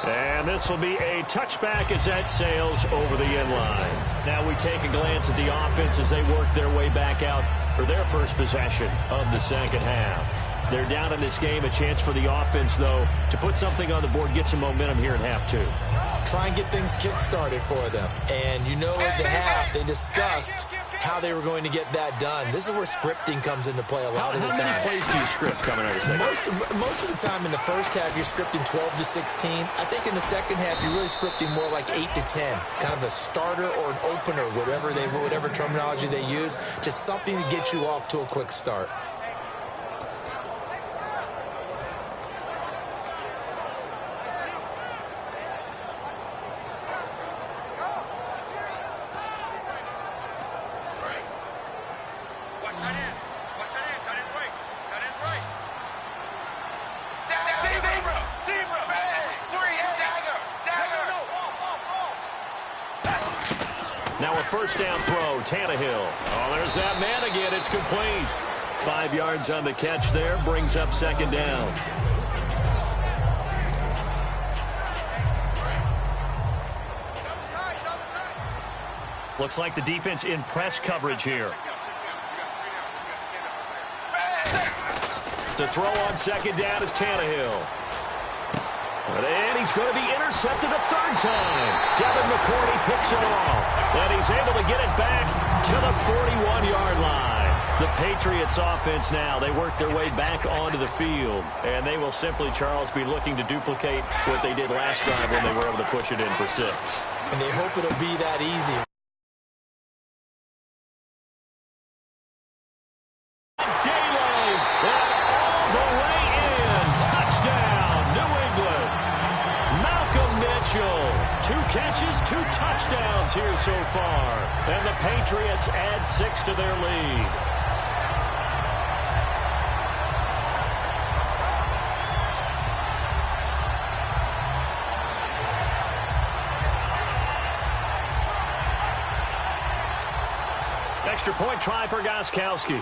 And this will be a touchback as that sails over the end line. Now we take a glance at the offense as they work their way back out for their first possession of the second half. They're down in this game. A chance for the offense, though, to put something on the board, get some momentum here in half 2. Try and get things kick-started for them. And you know at the half, they discussed how they were going to get that done. This is where scripting comes into play a lot of the time. How many plays do you script coming out of the second? Most of the time in the first half, you're scripting 12 to 16. I think in the second half, you're really scripting more like 8 to 10. Kind of a starter or an opener, whatever terminology they use. Just something to get you off to a quick start. Now a first down throw, Tannehill. Oh, there's that man again. It's complete. 5 yards on the catch there, brings up second down. Looks like the defense in press coverage here. To throw on second down is Tannehill. And he's going to be intercepted a third time. Devin McCourty picks it off. And he's able to get it back to the 41-yard line. The Patriots offense now, they work their way back onto the field, and they will simply, Charles, be looking to duplicate what they did last drive when they were able to push it in for 6. And they hope it'll be that easy. Delay, and all the way in. Touchdown, New England. Malcolm Mitchell, 2 catches, 2 touchdowns here so far. And the Patriots add 6 to their lead. Extra point try for Gostkowski.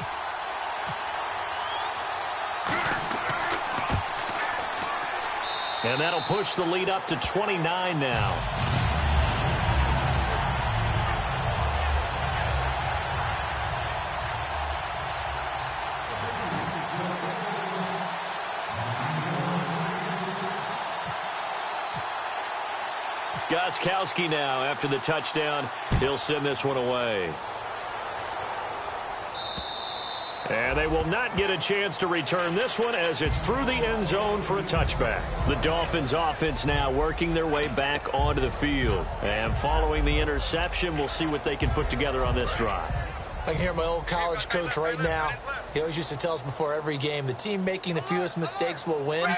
And that'll push the lead up to 29 now. Gostkowski now, after the touchdown, he'll send this one away. And they will not get a chance to return this one as it's through the end zone for a touchback. The Dolphins offense now working their way back onto the field. And following the interception, we'll see what they can put together on this drive. I can hear my old college coach right now. He always used to tell us before every game, the team making the fewest mistakes will win.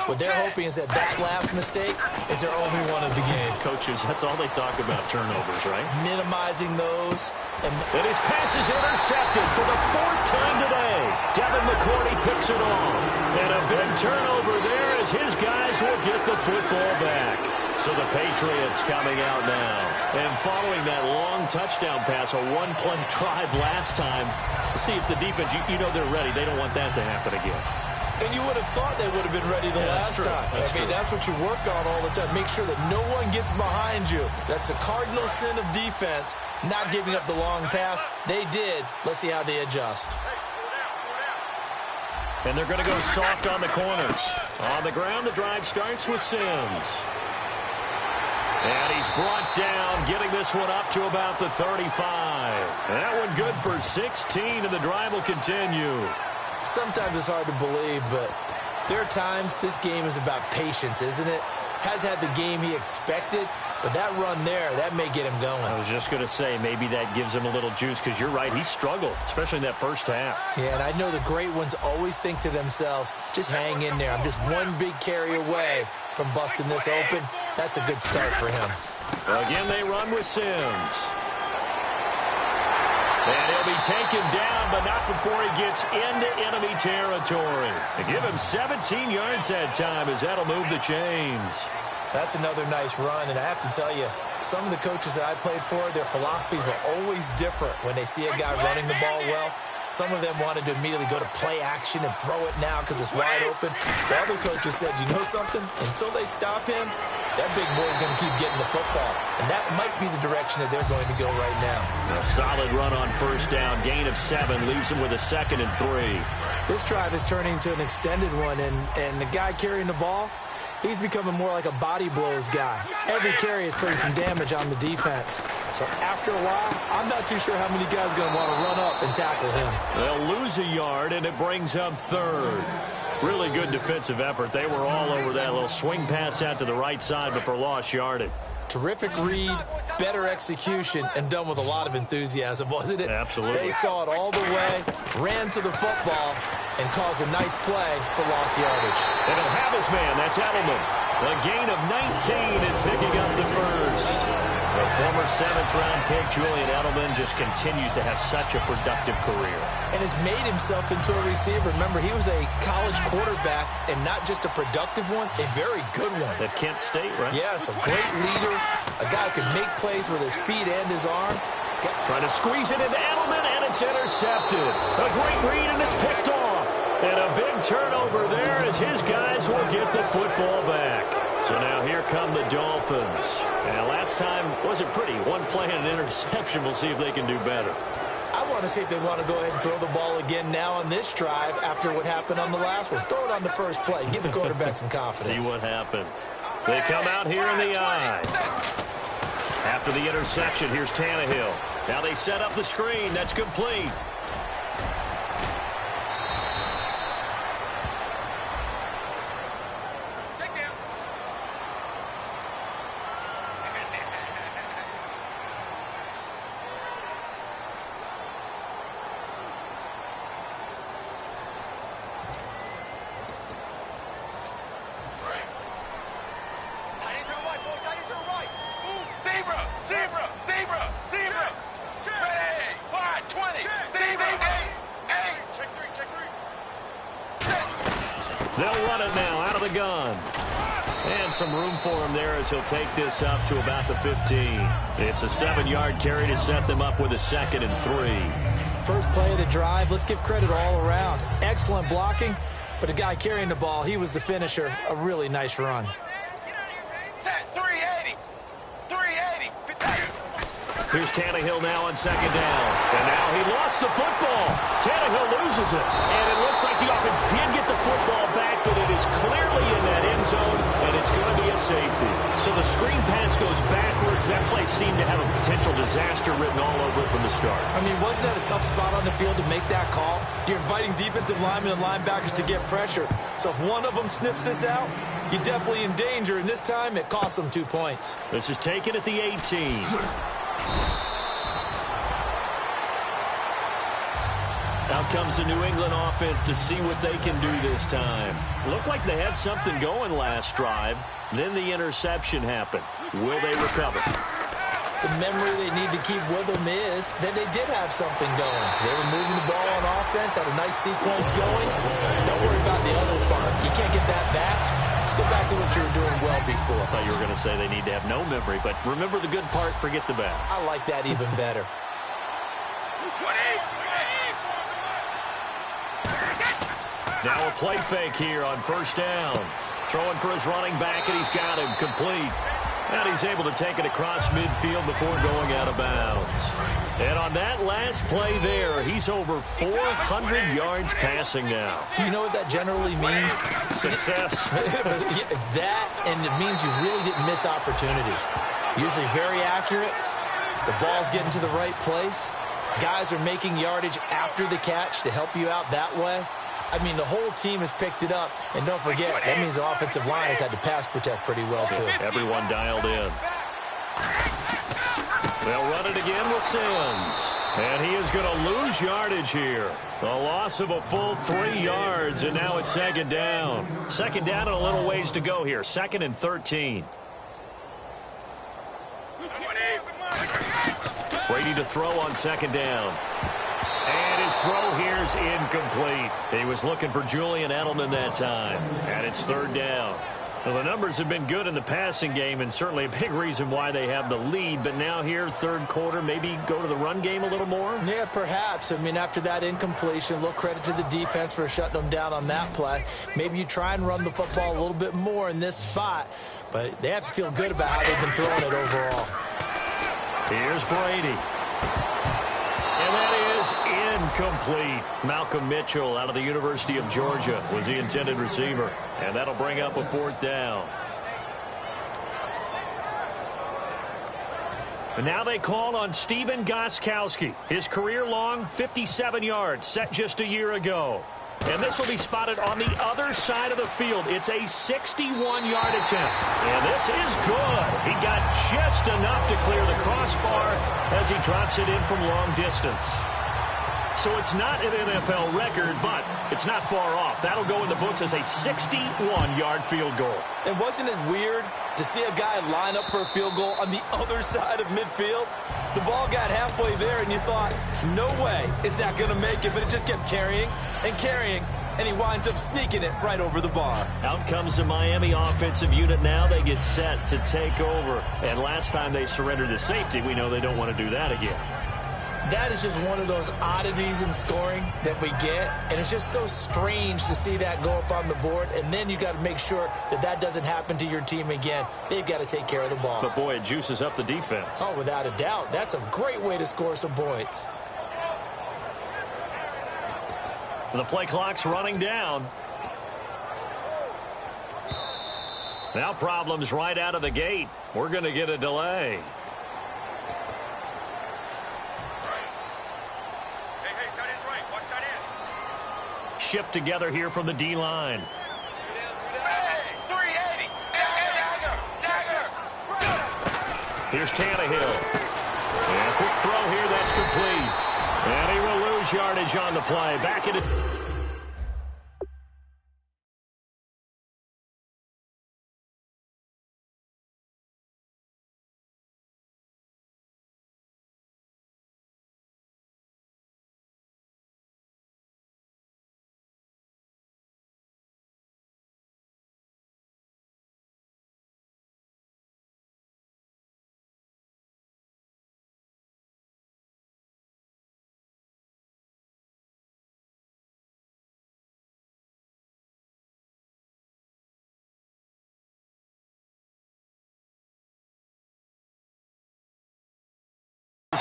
What they're hoping is that last mistake is their only one of the game. Coaches, that's all they talk about, turnovers, right? Minimizing those. And his pass is intercepted for the 4th time today. Devin McCourty picks it off. And a big turnover there as his guys will get the football back. So the Patriots coming out now. And following that long touchdown pass, a 1-play drive last time. See if the defense, you know they're ready. They don't want that to happen again. And you would have thought they would have been ready the last time. That's what you work on all the time. Make sure that no one gets behind you. That's the cardinal sin of defense, not giving up the long pass. They did. Let's see how they adjust. And they're going to go soft on the corners. On the ground, the drive starts with Sims. And he's brought down, getting this one up to about the 35. And that one good for 16, and the drive will continue. Sometimes it's hard to believe, but there are times this game is about patience, isn't it? Has had the game he expected, but that run there, that may get him going. I was just going to say, maybe that gives him a little juice, because you're right, he struggled, especially in that first half. Yeah, and I know the great ones always think to themselves, just hang in there. I'm just one big carry away from busting this open. That's a good start for him. Well, again, they run with Sims. And he'll be taken down, but not before he gets into enemy territory. They give him 17 yards that time as that'll move the chains. That's another nice run, and I have to tell you, some of the coaches that I played for, their philosophies were always different when they see a guy running the ball well. Some of them wanted to immediately go to play action and throw it now because it's wide open. The other coaches said, you know something? Until they stop him, that big boy's going to keep getting the football. And that might be the direction that they're going to go right now. A solid run on first down. Gain of 7 leaves him with a 2nd and 3. This drive is turning into an extended one, and the guy carrying the ball, he's becoming more like a body blows guy. Every carry is putting some damage on the defense. So after a while, I'm not too sure how many guys are going to want to run up and tackle him. They'll lose a yard, and it brings up 3rd. Really good defensive effort. They were all over that little swing pass out to the right side, but for lost yardage. Terrific read, better execution, and done with a lot of enthusiasm, wasn't it? Absolutely. They saw it all the way, ran to the football, and caused a nice play for lost yardage. And he'll have his man. That's Edelman. A gain of 19 and picking up the first. The former 7th-round pick, Julian Edelman, just continues to have such a productive career. And has made himself into a receiver. Remember, he was a college quarterback, and not just a productive one, a very good one. At Kent State, right? Yes, a great leader, a guy who can make plays with his feet and his arm. Trying to squeeze it into Edelman, and it's intercepted. A great read, and it's picked off. And a big turnover there as his guys will get the football back. So now here come the Dolphins. And last time wasn't pretty. 1 play and an interception. We'll see if they can do better. I want to see if they want to go ahead and throw the ball again now on this drive after what happened on the last one. Throw it on the first play. Give the quarterback some confidence. See what happens. They come out here in the eye. After the interception, here's Tannehill. Now they set up the screen. That's complete. They'll run it now out of the gun. And some room for him there as he'll take this up to about the 15. It's a 7-yard carry to set them up with a 2nd and 3. First play of the drive, let's give credit all around. Excellent blocking, but the guy carrying the ball, he was the finisher. A really nice run. Set 380. 380. Here's Tannehill now on 2nd down. And now he lost the football. Tannehill loses it. And it looks like the offense did get the football back, but it is clearly in that end zone, and it's going to be a safety. So the screen pass goes backwards. That play seemed to have a potential disaster written all over it from the start. I mean, wasn't that a tough spot on the field to make that call? You're inviting defensive linemen and linebackers to get pressure. So if one of them sniffs this out, you're definitely in danger, and this time it costs them 2 points. This is taken at the 18. Out comes the New England offense to see what they can do this time. Looked like they had something going last drive. Then the interception happened. Will they recover? The memory they need to keep with them is that they did have something going. They were moving the ball on offense, had a nice sequence going. Don't worry about the other part. You can't get that back. Let's go back to what you were doing well before. I thought you were going to say they need to have no memory, but remember the good part, forget the bad. I like that even better. 20. Now a play fake here on 1st down. Throwing for his running back, and he's got him complete. And he's able to take it across midfield before going out of bounds. And on that last play there, he's over 400 yards passing now. You know what that generally means? Success. That, and it means you really didn't miss opportunities. Usually very accurate. The ball's getting to the right place. Guys are making yardage after the catch to help you out that way. I mean, the whole team has picked it up. And don't forget, that means the offensive line has had to pass protect pretty well, too. Everyone dialed in. They'll run it again with Sims. And he is going to lose yardage here. A loss of a full 3 yards, and now it's 2nd down. 2nd down and a little ways to go here. 2nd and 13. Brady to throw on 2nd down. And his throw here is incomplete. He was looking for Julian Edelman that time. And it's 3rd down. Well, the numbers have been good in the passing game, and certainly a big reason why they have the lead. But now here, 3rd quarter, maybe go to the run game a little more? Yeah, perhaps. I mean, after that incompletion, a little credit to the defense for shutting them down on that play. Maybe you try and run the football a little bit more in this spot. But they have to feel good about how they've been throwing it overall. Here's Brady. And that is incomplete. Malcolm Mitchell out of the University of Georgia was the intended receiver. And that'll bring up a 4th down. And now they call on Stephen Gostkowski. His career-long 57 yards set just a year ago. And this will be spotted on the other side of the field. It's a 61-yard attempt. And this is good. He got just enough to clear the crossbar as he drops it in from long distance. So it's not an NFL record, but it's not far off. That'll go in the books as a 61-yard field goal. And wasn't it weird to see a guy line up for a field goal on the other side of midfield? The ball got halfway there, and you thought, no way is that going to make it. But it just kept carrying and carrying, and he winds up sneaking it right over the bar. Out comes the Miami offensive unit now. They get set to take over. And last time they surrendered the safety, we know they don't want to do that again. That is just one of those oddities in scoring that we get, and it's just so strange to see that go up on the board, and then you got to make sure that that doesn't happen to your team again. They've got to take care of the ball. But, boy, it juices up the defense. Oh, without a doubt. That's a great way to score some points. The play clock's running down. Now problems right out of the gate. We're going to get a delay. Shift together here from the D-line. Here's Tannehill. And a quick throw here, that's complete. And he will lose yardage on the play. Back into...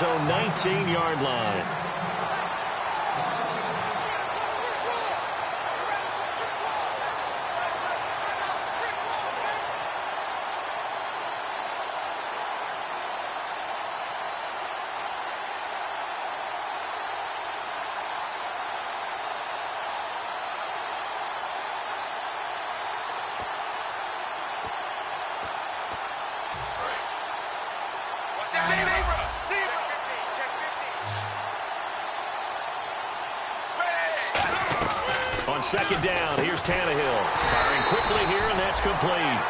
his own 19-yard line. On second down, here's Tannehill. Firing quickly here, and that's complete.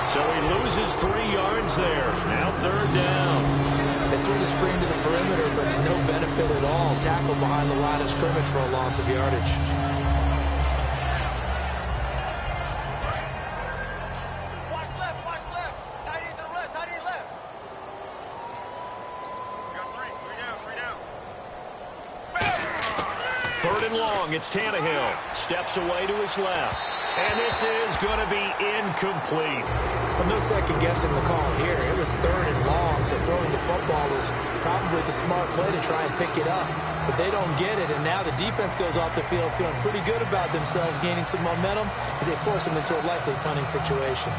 So he loses 3 yards there. Now third down. They threw the screen to the perimeter, but to no benefit at all. Tackle behind the line of scrimmage for a loss of yardage. Watch left, watch left. Tight end to the left, tight end left. We got three down. Third and long, it's Tannehill. Steps away to his left. And this is going to be incomplete. Well, no second guessing the call here. It was third and long, so throwing the football was probably the smart play to try and pick it up. But they don't get it, and now the defense goes off the field feeling pretty good about themselves, gaining some momentum as they force them into a likely punting situation.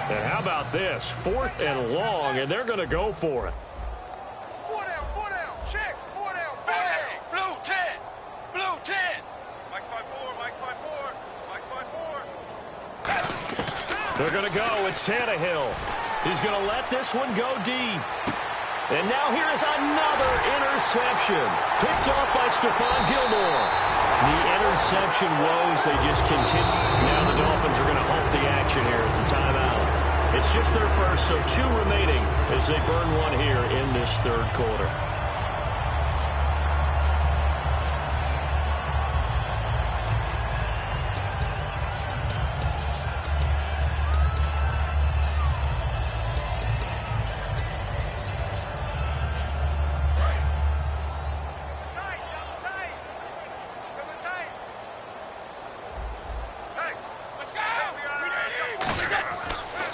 And how about this? 4th and long, and they're going to go for it. 4 down, check. 4 down. Blue 10. Mike's by 4, Mike's by 4. They're going to go. It's Tannehill. He's going to let this one go deep. And now here is another interception. Picked off by Stephon Gilmore. The interception woes, they just continue. Now the Dolphins are going to halt the action here. It's a timeout. It's just their first, so 2 remaining as they burn one here in this third quarter.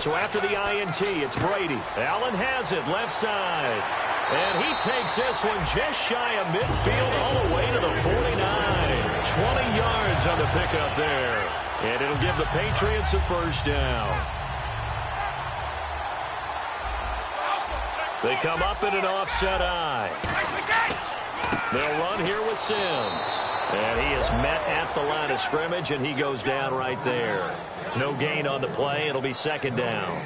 So after the INT, it's Brady. Allen has it left side. And he takes this one just shy of midfield all the way to the 49. 20 yards on the pickup there. And it'll give the Patriots a first down. They come up in an offset eye. They'll run here with Sims. And he is met at the line of scrimmage, and he goes down right there. No gain on the play. It'll be second down.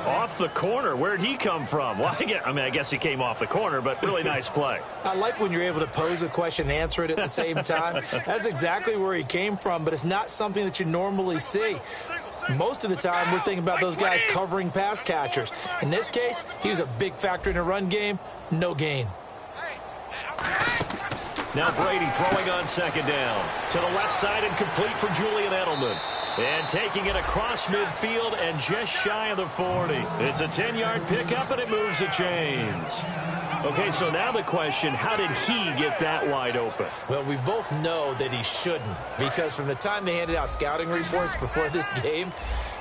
Off the corner. Where'd he come from? Well, I guess he came off the corner, but really nice play. I like when you're able to pose a question and answer it at the same time. That's exactly where he came from, but it's not something that you normally see. Most of the time, we're thinking about those guys covering pass catchers. In this case, he was a big factor in the run game. No gain. Now Brady throwing on second down. To the left side and complete for Julian Edelman. And taking it across midfield and just shy of the 40. It's a 10-yard pickup, and it moves the chains. Okay, so now the question, how did he get that wide open? Well, we both know that he shouldn't, because from the time they handed out scouting reports before this game,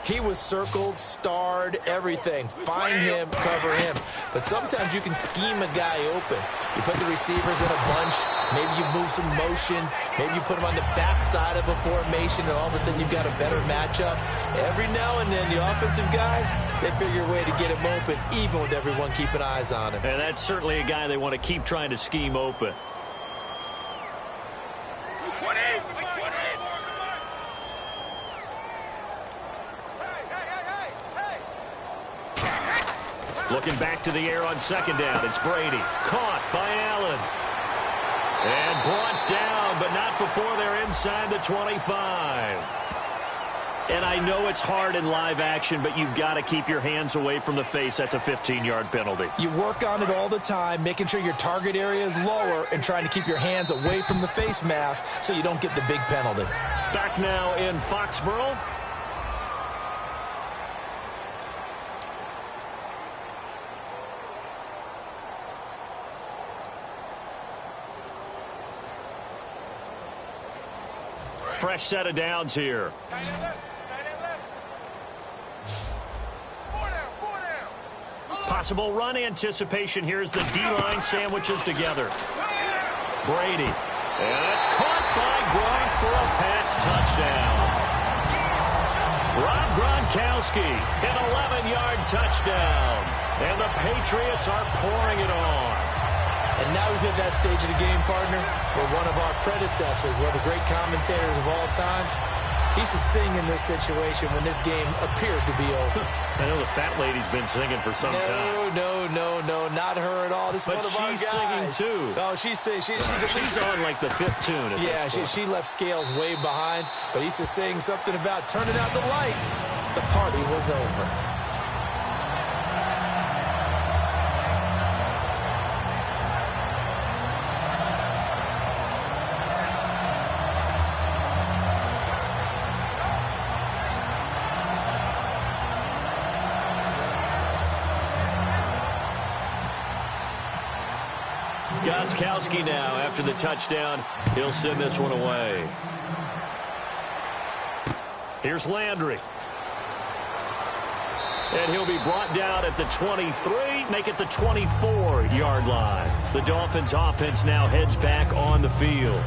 he was circled, starred, everything. Find him, cover him. But sometimes you can scheme a guy open. You put the receivers in a bunch. Maybe you move some motion. Maybe you put them on the backside of a formation, and all of a sudden you've got a better matchup. Every now and then, the offensive guys, they figure a way to get him open, even with everyone keeping eyes on him. And that's certainly a guy they want to keep trying to scheme open. 20. Looking back to the air on second down. It's Brady. Caught by Allen. And brought down, but not before they're inside the 25. And I know it's hard in live action, but you've got to keep your hands away from the face. That's a 15-yard penalty. You work on it all the time, making sure your target area is lower and trying to keep your hands away from the face mask so you don't get the big penalty. Back now in Foxborough. Fresh set of downs here. Tight end left. Tight end left. 4 down. Possible run anticipation here as the D-line sandwiches together. Brady. And that's caught by Gronk for a Pats touchdown. Rob Gronkowski, an 11-yard touchdown. And the Patriots are pouring it on. And now we've hit that stage of the game, partner, where one of our predecessors, one of the great commentators of all time, he used to sing in this situation when this game appeared to be over. I know the fat lady's been singing for some time. No, not her at all. This is But one of our guys. she's singing too. Oh, she's on like the 5th tune. Yeah, she left Scales way behind, but he used to sing something about turning out the lights. The party was over. Gostkowski now, after the touchdown, he'll send this one away. Here's Landry. And he'll be brought down at the 23, make it the 24-yard line. The Dolphins' offense now heads back on the field.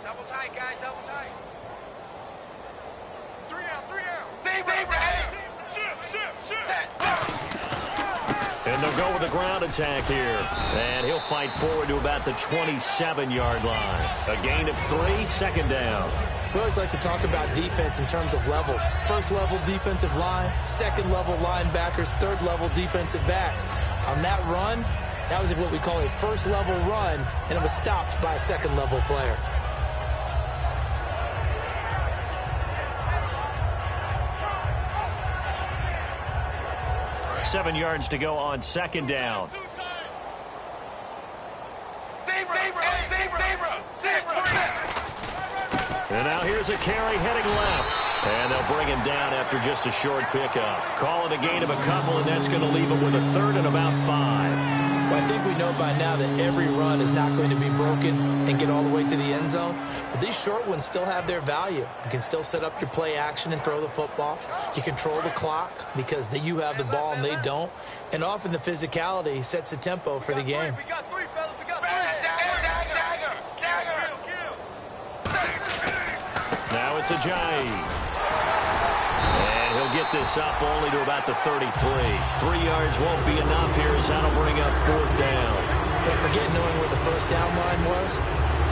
Double tight, guys, double tight. 3 down. And they'll go with the ground attack here. And he'll fight forward to about the 27-yard line. A gain of 3, second down. We always like to talk about defense in terms of levels. First-level defensive line, second-level linebackers, third-level defensive backs. On that run, that was what we call a first-level run, and it was stopped by a second-level player. Seven yards to go on second down. And now here's a carry heading left. And they'll bring him down after just a short pickup. Call it a gain of a couple, and that's going to leave it with a third and about 5. Well, I think we know by now that every run is not going to be broken and get all the way to the end zone. But these short ones still have their value. You can still set up your play action and throw the football. You control the clock because you have the ball and they don't. And often the physicality sets the tempo for the game. We got 3, fellas. We got 3. Now it's Ajayi. And he'll get this up only to about the 33. 3 yards won't be enough here as that'll bring up fourth down. Don't forget knowing where the first down line was.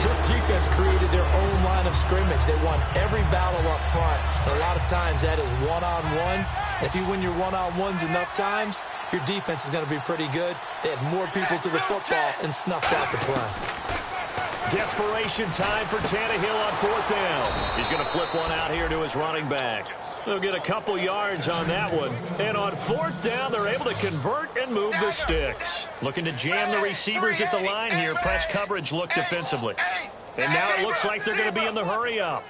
This defense created their own line of scrimmage. They won every battle up front. And a lot of times that is one-on-one. If you win your one-on-ones enough times, your defense is going to be pretty good. They had more people to the football and snuffed out the play. Desperation time for Tannehill on fourth down. He's going to flip one out here to his running back. They'll get a couple yards on that one. And on fourth down, they're able to convert and move the sticks. Looking to jam the receivers at the line here. Press coverage look defensively. And now it looks like they're going to be in the hurry up.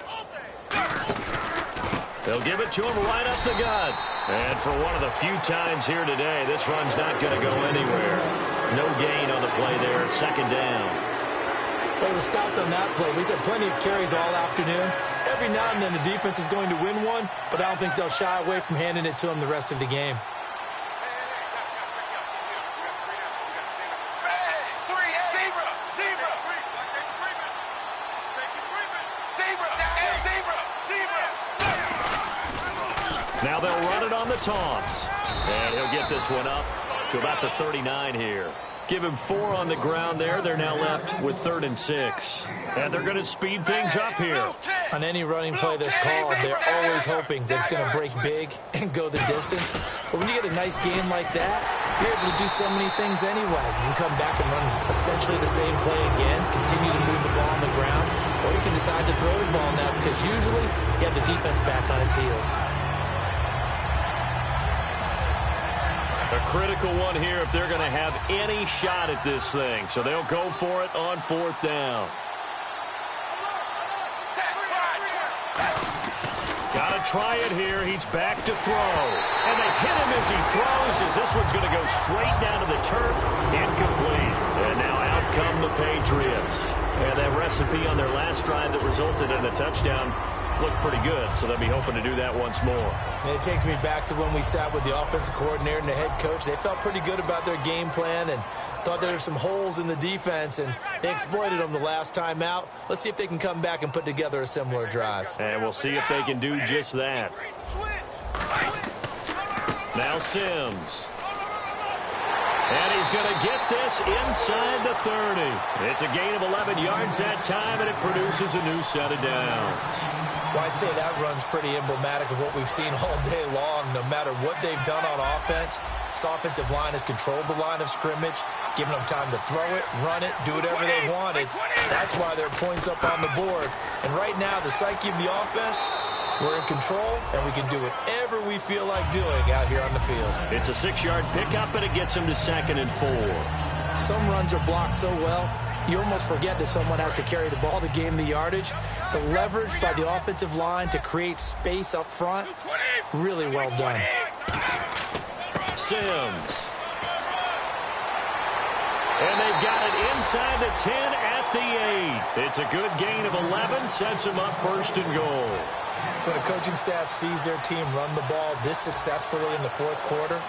They'll give it to him right up the gut. And for one of the few times here today, this run's not going to go anywhere. No gain on the play there. Second down. Well, it was stopped on that play. We've had plenty of carries all afternoon. Every now and then the defense is going to win one, but I don't think they'll shy away from handing it to them the rest of the game. Now they'll run it on the toss. And he'll get this one up to about the 39 here. Give him 4 on the ground there. They're now left with 3rd and 6. And they're going to speed things up here. On any running play that's called, they're always hoping that it's going to break big and go the distance. But when you get a nice game like that, you're able to do so many things anyway. You can come back and run essentially the same play again, continue to move the ball on the ground, or you can decide to throw the ball now because usually you have the defense back on its heels. A critical one here if they're going to have any shot at this thing. So they'll go for it on 4th down. Got to try it here. He's back to throw. And they hit him as he throws, as this one's going to go straight down to the turf. Incomplete. And now out come the Patriots. And that recipe on their last drive that resulted in a touchdown looked pretty good, so they'll be hoping to do that once more. And it takes me back to when we sat with the offensive coordinator and the head coach. They felt pretty good about their game plan and thought there were some holes in the defense, and they exploited them the last time out. Let's see if they can come back and put together a similar drive. And we'll see if they can do just that. Now Sims. And he's going to get this inside the 30. It's a gain of 11 yards that time, and it produces a new set of downs. Well, I'd say that run's pretty emblematic of what we've seen all day long. No matter what they've done on offense, this offensive line has controlled the line of scrimmage, giving them time to throw it, run it, do whatever they wanted. That's why there are points up on the board. And right now, the psyche of the offense, we're in control, and we can do whatever we feel like doing out here on the field. It's a 6-yard pickup, and it gets them to 2nd and 4. Some runs are blocked so well, you almost forget that someone has to carry the ball to gain the yardage. The leverage by the offensive line to create space up front, really well done. Sims. And they've got it inside the 10 at the 8. It's a good gain of 11, sets them up 1st and goal. When a coaching staff sees their team run the ball this successfully in the 4th quarter,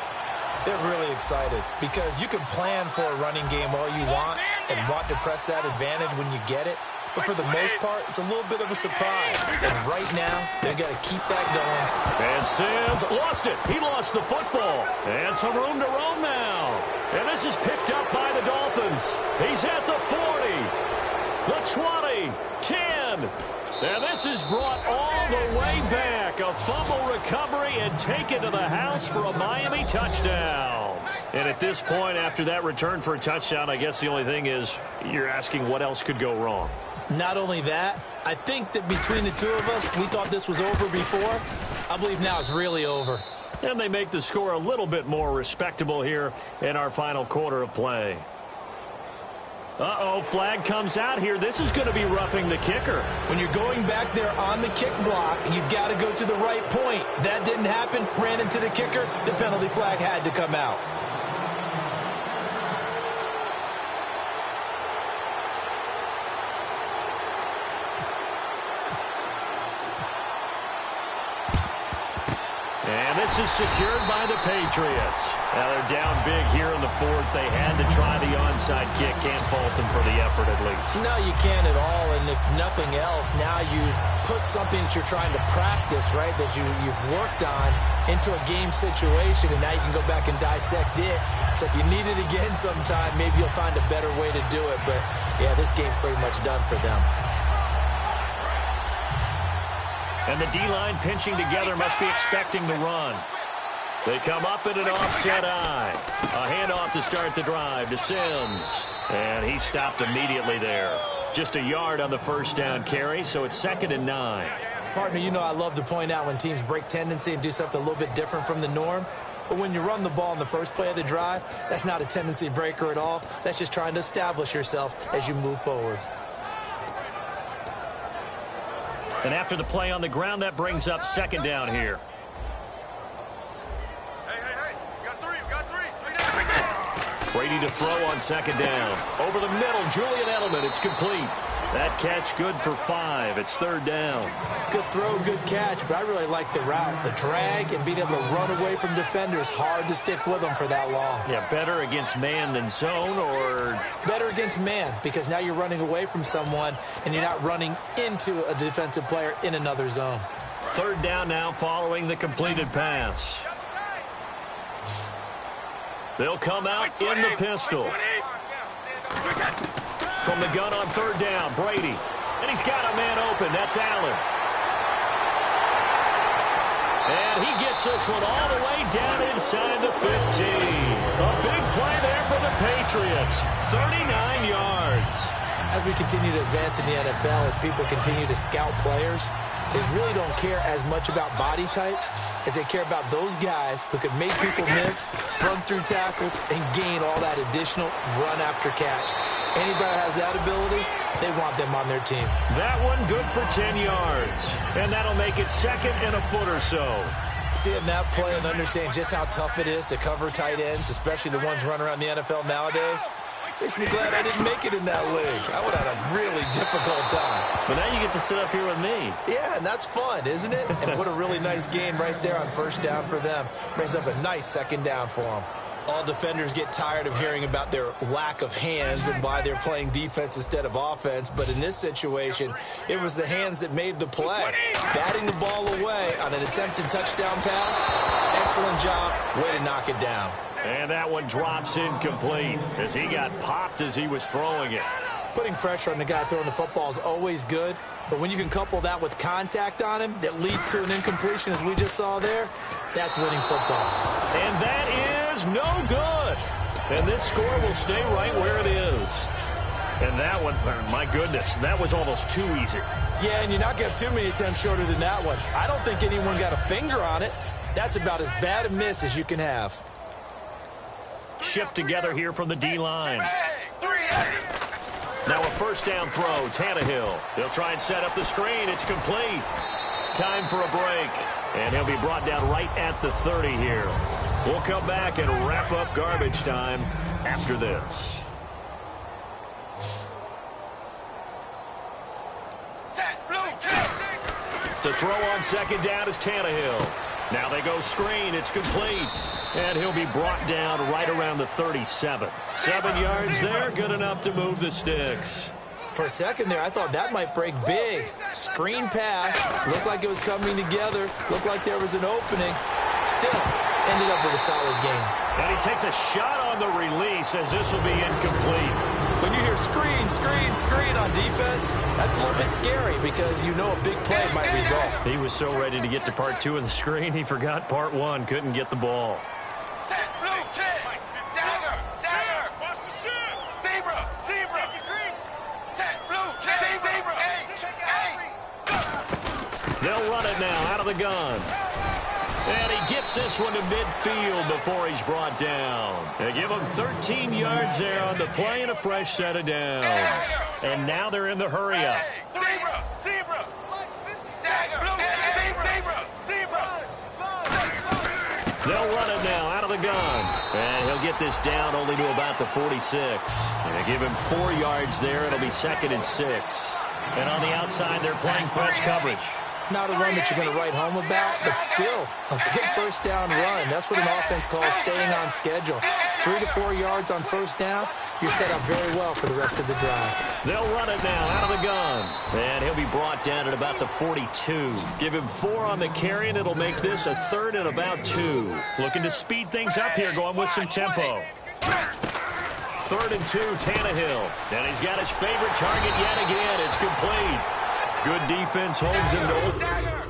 they're really excited because you can plan for a running game all you want and want to press that advantage when you get it. But for the most part, it's a little bit of a surprise. And right now, they've got to keep that going. And Sims lost it. He lost the football. And some room to roam now. And this is picked up by the Dolphins. He's at the 40, the 20, 10. And this is brought all the way back. A fumble recovery and taken to the house for a Miami touchdown. And at this point, after that return for a touchdown, I guess the only thing is you're asking what else could go wrong. Not only that, I think that between the two of us, we thought this was over before. I believe now it's really over. And they make the score a little bit more respectable here in our final quarter of play. Uh-oh, flag comes out here. This is going to be roughing the kicker. When you're going back there on the kick block, you've got to go to the right point. That didn't happen. Ran into the kicker. The penalty flag had to come out. And this is secured by the Patriots. Now they're down big here in the 4th. They had to try the onside kick. Can't fault them for the effort at least. No, you can't at all. And if nothing else, now you've put something that you're trying to practice, right, that you've worked on into a game situation, and now you can go back and dissect it. So if you need it again sometime, maybe you'll find a better way to do it. But, yeah, this game's pretty much done for them. And the D-line pinching together must be expecting the run. They come up in an offset eye. A handoff to start the drive to Sims. And he stopped immediately there. Just a yard on the 1st down carry, so it's 2nd and 9. Partner, you know I love to point out when teams break tendency and do something a little bit different from the norm. But when you run the ball in the first play of the drive, that's not a tendency breaker at all. That's just trying to establish yourself as you move forward. And after the play on the ground, that brings up 2nd down here. Hey. We got three. Brady to throw on 2nd down. Over the middle, Julian Edelman. It's complete. That catch good for 5. It's 3rd down. Good throw, good catch, but I really like the route. The drag and being able to run away from defenders. Hard to stick with them for that long. Yeah, better against man than zone, or? Better against man, because now you're running away from someone and you're not running into a defensive player in another zone. 3rd down now following the completed pass. They'll come out in the pistol. From the gun on 3rd down, Brady. And he's got a man open. That's Allen. And he gets this one all the way down inside the 15. A big play there for the Patriots. 39 yards. As we continue to advance in the NFL, as people continue to scout players, they really don't care as much about body types as they care about those guys who can make people miss, run through tackles, and gain all that additional run after catch. Anybody that has that ability, they want them on their team. That one good for 10 yards. And that'll make it second and a foot or so. Seeing that play and understanding just how tough it is to cover tight ends, especially the ones running around the NFL nowadays, makes me glad I didn't make it in that league. I would have had a really difficult time. But now you get to sit up here with me. Yeah, and that's fun, isn't it? And what a really nice game right there on first down for them. Brings up a nice second down for them. All defenders get tired of hearing about their lack of hands and why they're playing defense instead of offense. But in this situation, it was the hands that made the play. Batting the ball away on an attempted touchdown pass. Excellent job. Way to knock it down. And that one drops incomplete as he got popped as he was throwing it. Putting pressure on the guy throwing the football is always good. But when you can couple that with contact on him that leads to an incompletion, as we just saw there, that's winning football. And that is no good. And this score will stay right where it is. And that one, my goodness, that was almost too easy. Yeah, and you're not going to have too many attempts shorter than that one. I don't think anyone got a finger on it. That's about as bad a miss as you can have. Shift together here from the D-line. Now a first down throw, Tannehill. He'll try and set up the screen. It's complete. Time for a break. And he'll be brought down right at the 30 here. We'll come back and wrap up garbage time after this. To throw on second down is Tannehill. Now they go screen. It's complete. And he'll be brought down right around the 37. 7 yards there, good enough to move the sticks. For a second there, I thought that might break big. Screen pass. Looked like it was coming together. Looked like there was an opening. Still, ended up with a solid game. And he takes a shot on the release as this will be incomplete. When you hear screen, screen, screen on defense, that's a little bit scary because you know a big play might result. He was so ready to get to part 2 of the screen, he forgot part 1, couldn't get the ball. They'll run it now out of the gun. And he gets this one to midfield before he's brought down. They give him 13 yards there on the play and a fresh set of downs. And now they're in the hurry-up. They'll run it now out of the gun. And he'll get this down only to about the 46. And they give him 4 yards there. It'll be 2nd and 6. And on the outside, they're playing press coverage. Not a run that you're going to write home about, but still a good first down run. That's what an offense calls staying on schedule. 3 to 4 yards on first down, you're set up very well for the rest of the drive. They'll run it now out of the gun. And he'll be brought down at about the 42. Give him 4 on the carry, and it'll make this a 3rd and about 2. Looking to speed things up here, going with some tempo. 3rd and 2, Tannehill. And he's got his favorite target yet again. It's complete. Good defense holds him to...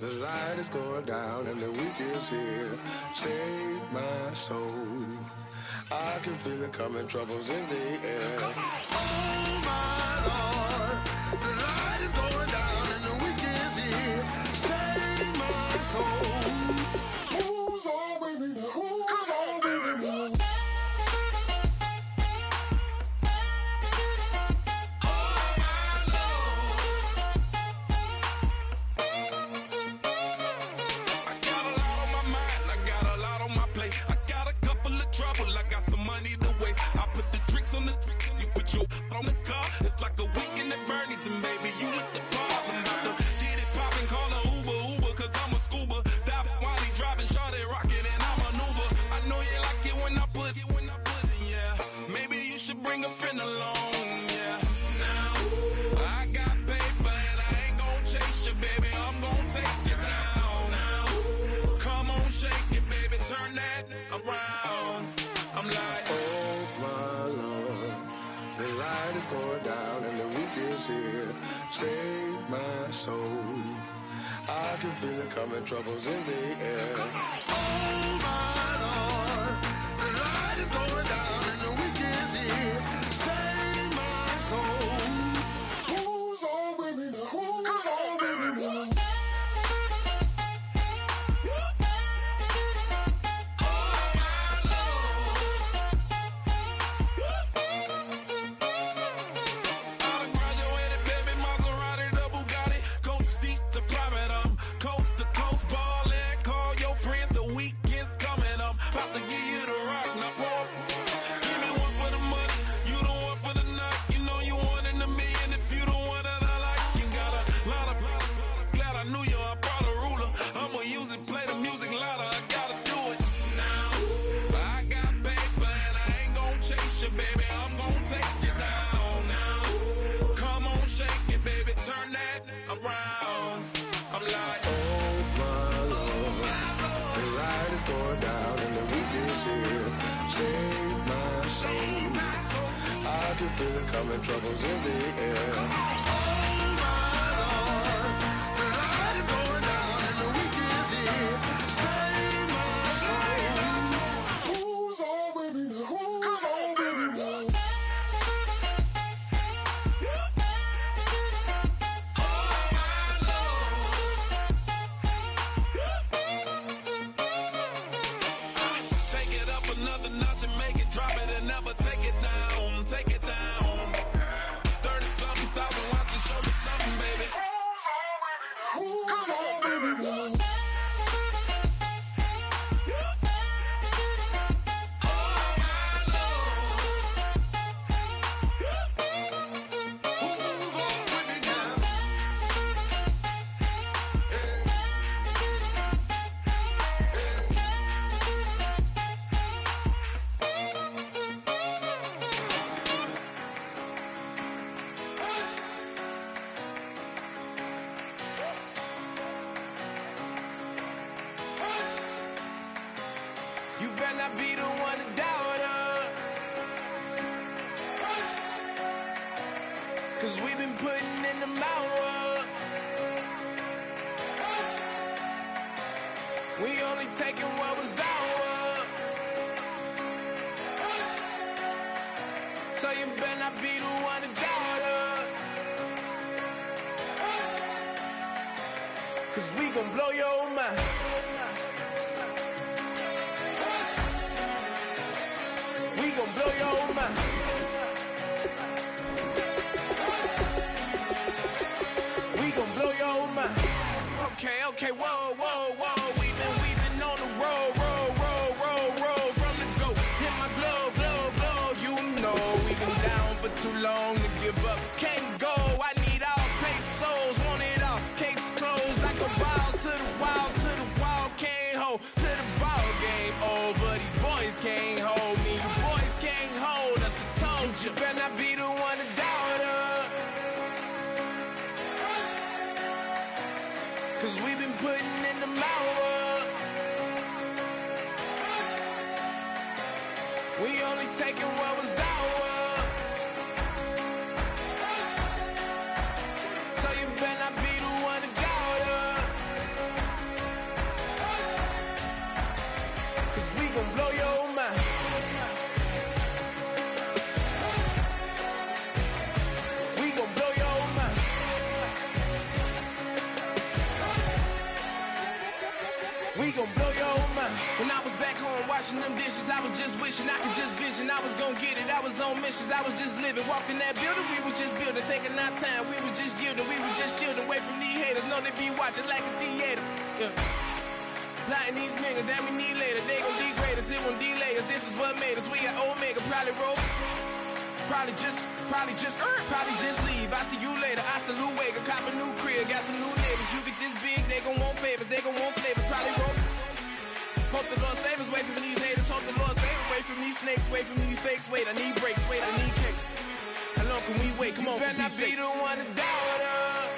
The light is going down and the week is here. Save my soul. I can feel it coming, troubles in the air. Oh my Lord, the light is going down and the week is here. Save my soul. Who's on with me? Who's on with me? On the car, it's like a weekend at Bernie's, and baby, you with the problem. About to get it poppin', call a Uber, cause I'm a scuba. Dive while he driving, shot it, rocket, and I maneuver. I know you like it when I put it, yeah. Maybe you should bring a friend along, weekend's here. Save my soul. I can feel it coming, troubles in the air. Oh my Lord, the light is going down and the weekend's here. Save my soul. Who's on with me now? Who's on with me now? Feel it coming, troubles in the air. Oh my Lord, the light is going down and the weekend's here. Save my soul. Who's on with me now? Who's on with me now? Take it up another notch and make it drop it and never take it down. Take it down. 30-something thousand watching, show me something, baby. Who's on, baby? Who's You better not be the one to doubt us, 'cause we've been putting in the hours. We only taking what was ours. So you better not be the one to doubt us, 'cause we gon' blow your mind. We gon' blow your mind. We gon' blow your mind. Okay, whoa. We've been on the road. From the go, hit my blow. You know we've been down for too long to give up. Can't go. I need all pesos, want it all. Case closed like a balls to the wall. Can't hold to the ball game over. These boys can't hold me. You boys can't hold us. I told you. Better not be the one to doubt us, 'cause we've been putting in the hours. We only taking what was ours. So you better not be the one to doubt us, 'cause we gon' blow your mind. We gon' blow your mind. We gon' blow your mind. When I was back home washing them dishes, I was just wishing I could just vision. I was gon' get it, I was on missions, I was just living. Walked in that building, we was just building, taking our time. We was just yielding, we was just chilling. Away from these haters, know they be watching like a theater. Yeah. Plotting these niggas that we need later. They gon' degrade us, it won't delay us. This is what made us. We got Omega, probably roll. Probably just leave. I see you later. Hasta Luego, cop a new crib, got some new neighbors. You get this big, they gon' want favors, they gon' want flavors. Probably roll. Hope the Lord save us away from these haters. Hope the Lord save away from these snakes, away from these fakes. Wait, I need breaks. Wait, I need cake. How long can we wait? Come on, better not be the one to doubt us,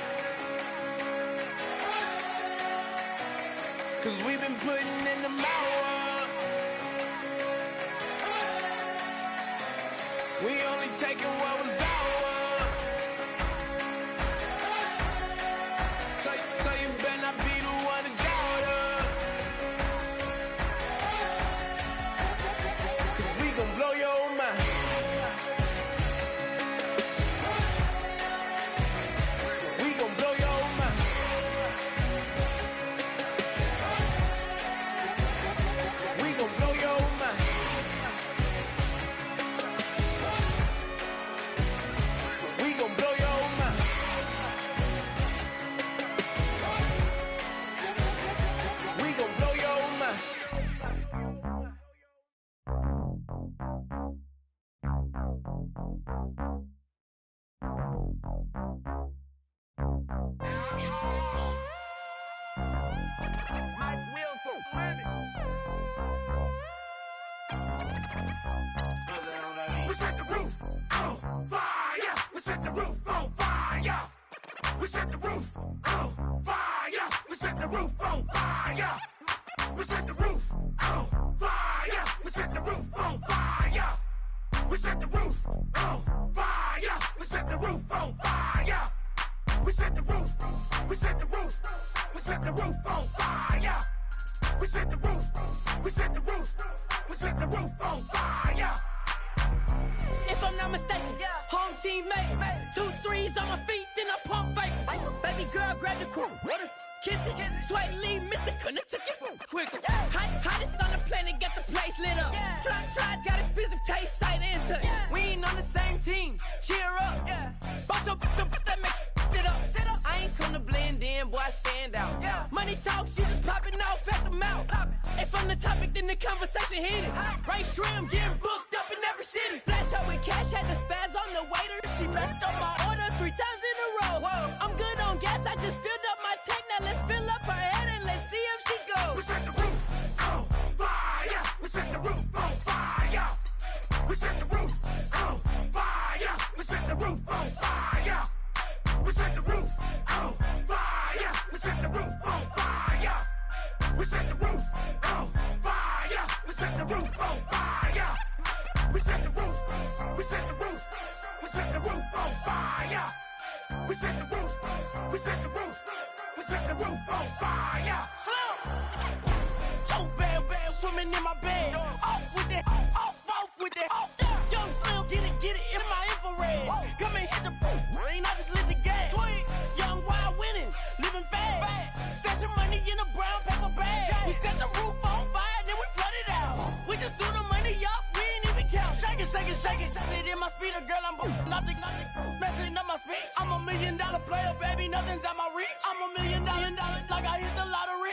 'cause we've been putting in the hours. We only taking what was ours. We set the roof on fire. We set the roof on fire. We set the roof on fire. We set the roof on fire. We set the roof on fire. We set the roof on fire. We set the roof on fire. We set the roof on fire. We set the roof. We set the roof. We set the roof on fire. We set the roof. We set the roof. We set the roof on fire. If I'm not mistaken, home team made it. 2 threes on my feet, then I pump fake. Baby girl, grab the crew. What if kiss it? Sweat leave, Mr. Couldn't took it quicker. Hottest on the planet, get the place lit up. Fly, got expensive taste, sight into. We ain't on the same team. Cheer up. Bout your that make sit up. I ain't come to blend in, boy, I stand out. Money talks, you just popping off at the mouth. If I'm the topic, then the conversation heated. Right shrimp, getting booked up in every city. Splash out with cash, had the spaz on the waiter. She messed up my order 3 times in a row. I'm good on gas, I just filled up my tank. Now let's fill up her head and let's see if she goes. We set the roof on fire. We set the roof on fire. We set the roof on fire. We set the roof on fire. We set the roof on fire. We set the roof on fire. We set the roof on fire. We set the roof on fire. We set the roof. We set the roof. We set the roof on fire. We set the roof. We set the roof. We set the roof on fire. Slow. So bad, swimming in my bed. Off with it. Off with it. Young Slim, get it in my infrared. Come and hit the rain, I just lit the gas. Young wild winning, living fast. Stashing money in a brown paper bag. We set the roof on fire, then we flood it out. We just threw the money up, we ain't even count. Shake it, shake it, shake it. Shake it in my speeder, girl, I'm nothing, messing up my speech. I'm $1 million player, baby, nothing's at my reach. I'm $1 million, like I hit the lottery.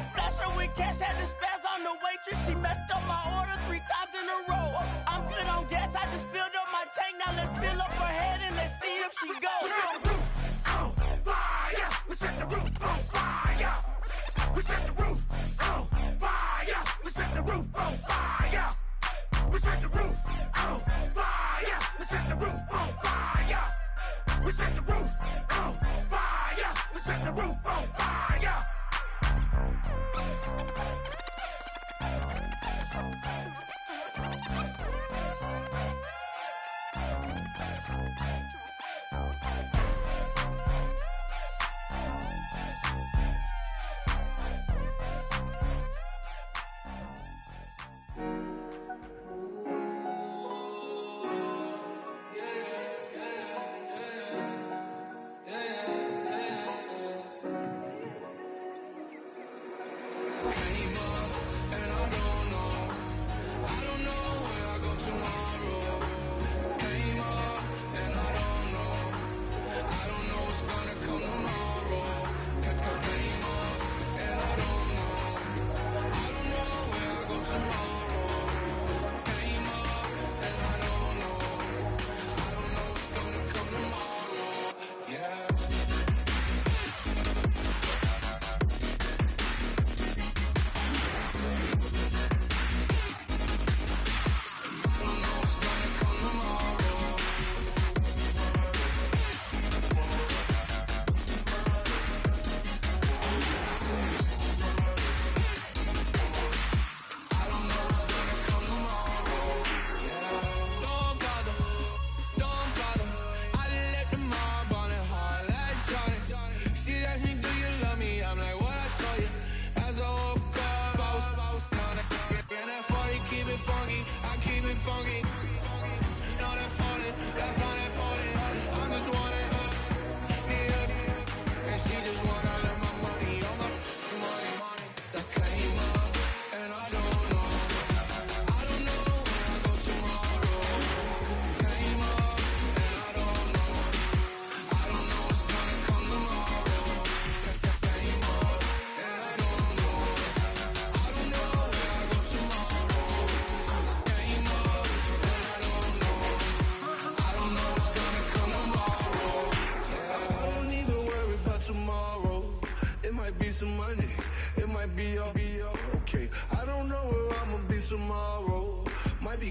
Splash her with cash, had the spaz on the waitress. She messed up my order 3 times in a row. I'm good on gas, I just filled up my tank. Now let's fill up her head and let's see if she goes. We set the roof on fire. We set the roof on fire. We set the roof on fire. We set the roof on fire. We set the roof on fire. We set the roof on fire. We set the roof on fire. We set the roof on fire.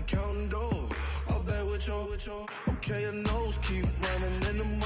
counting doors. All back with your, okay, your nose keep running in the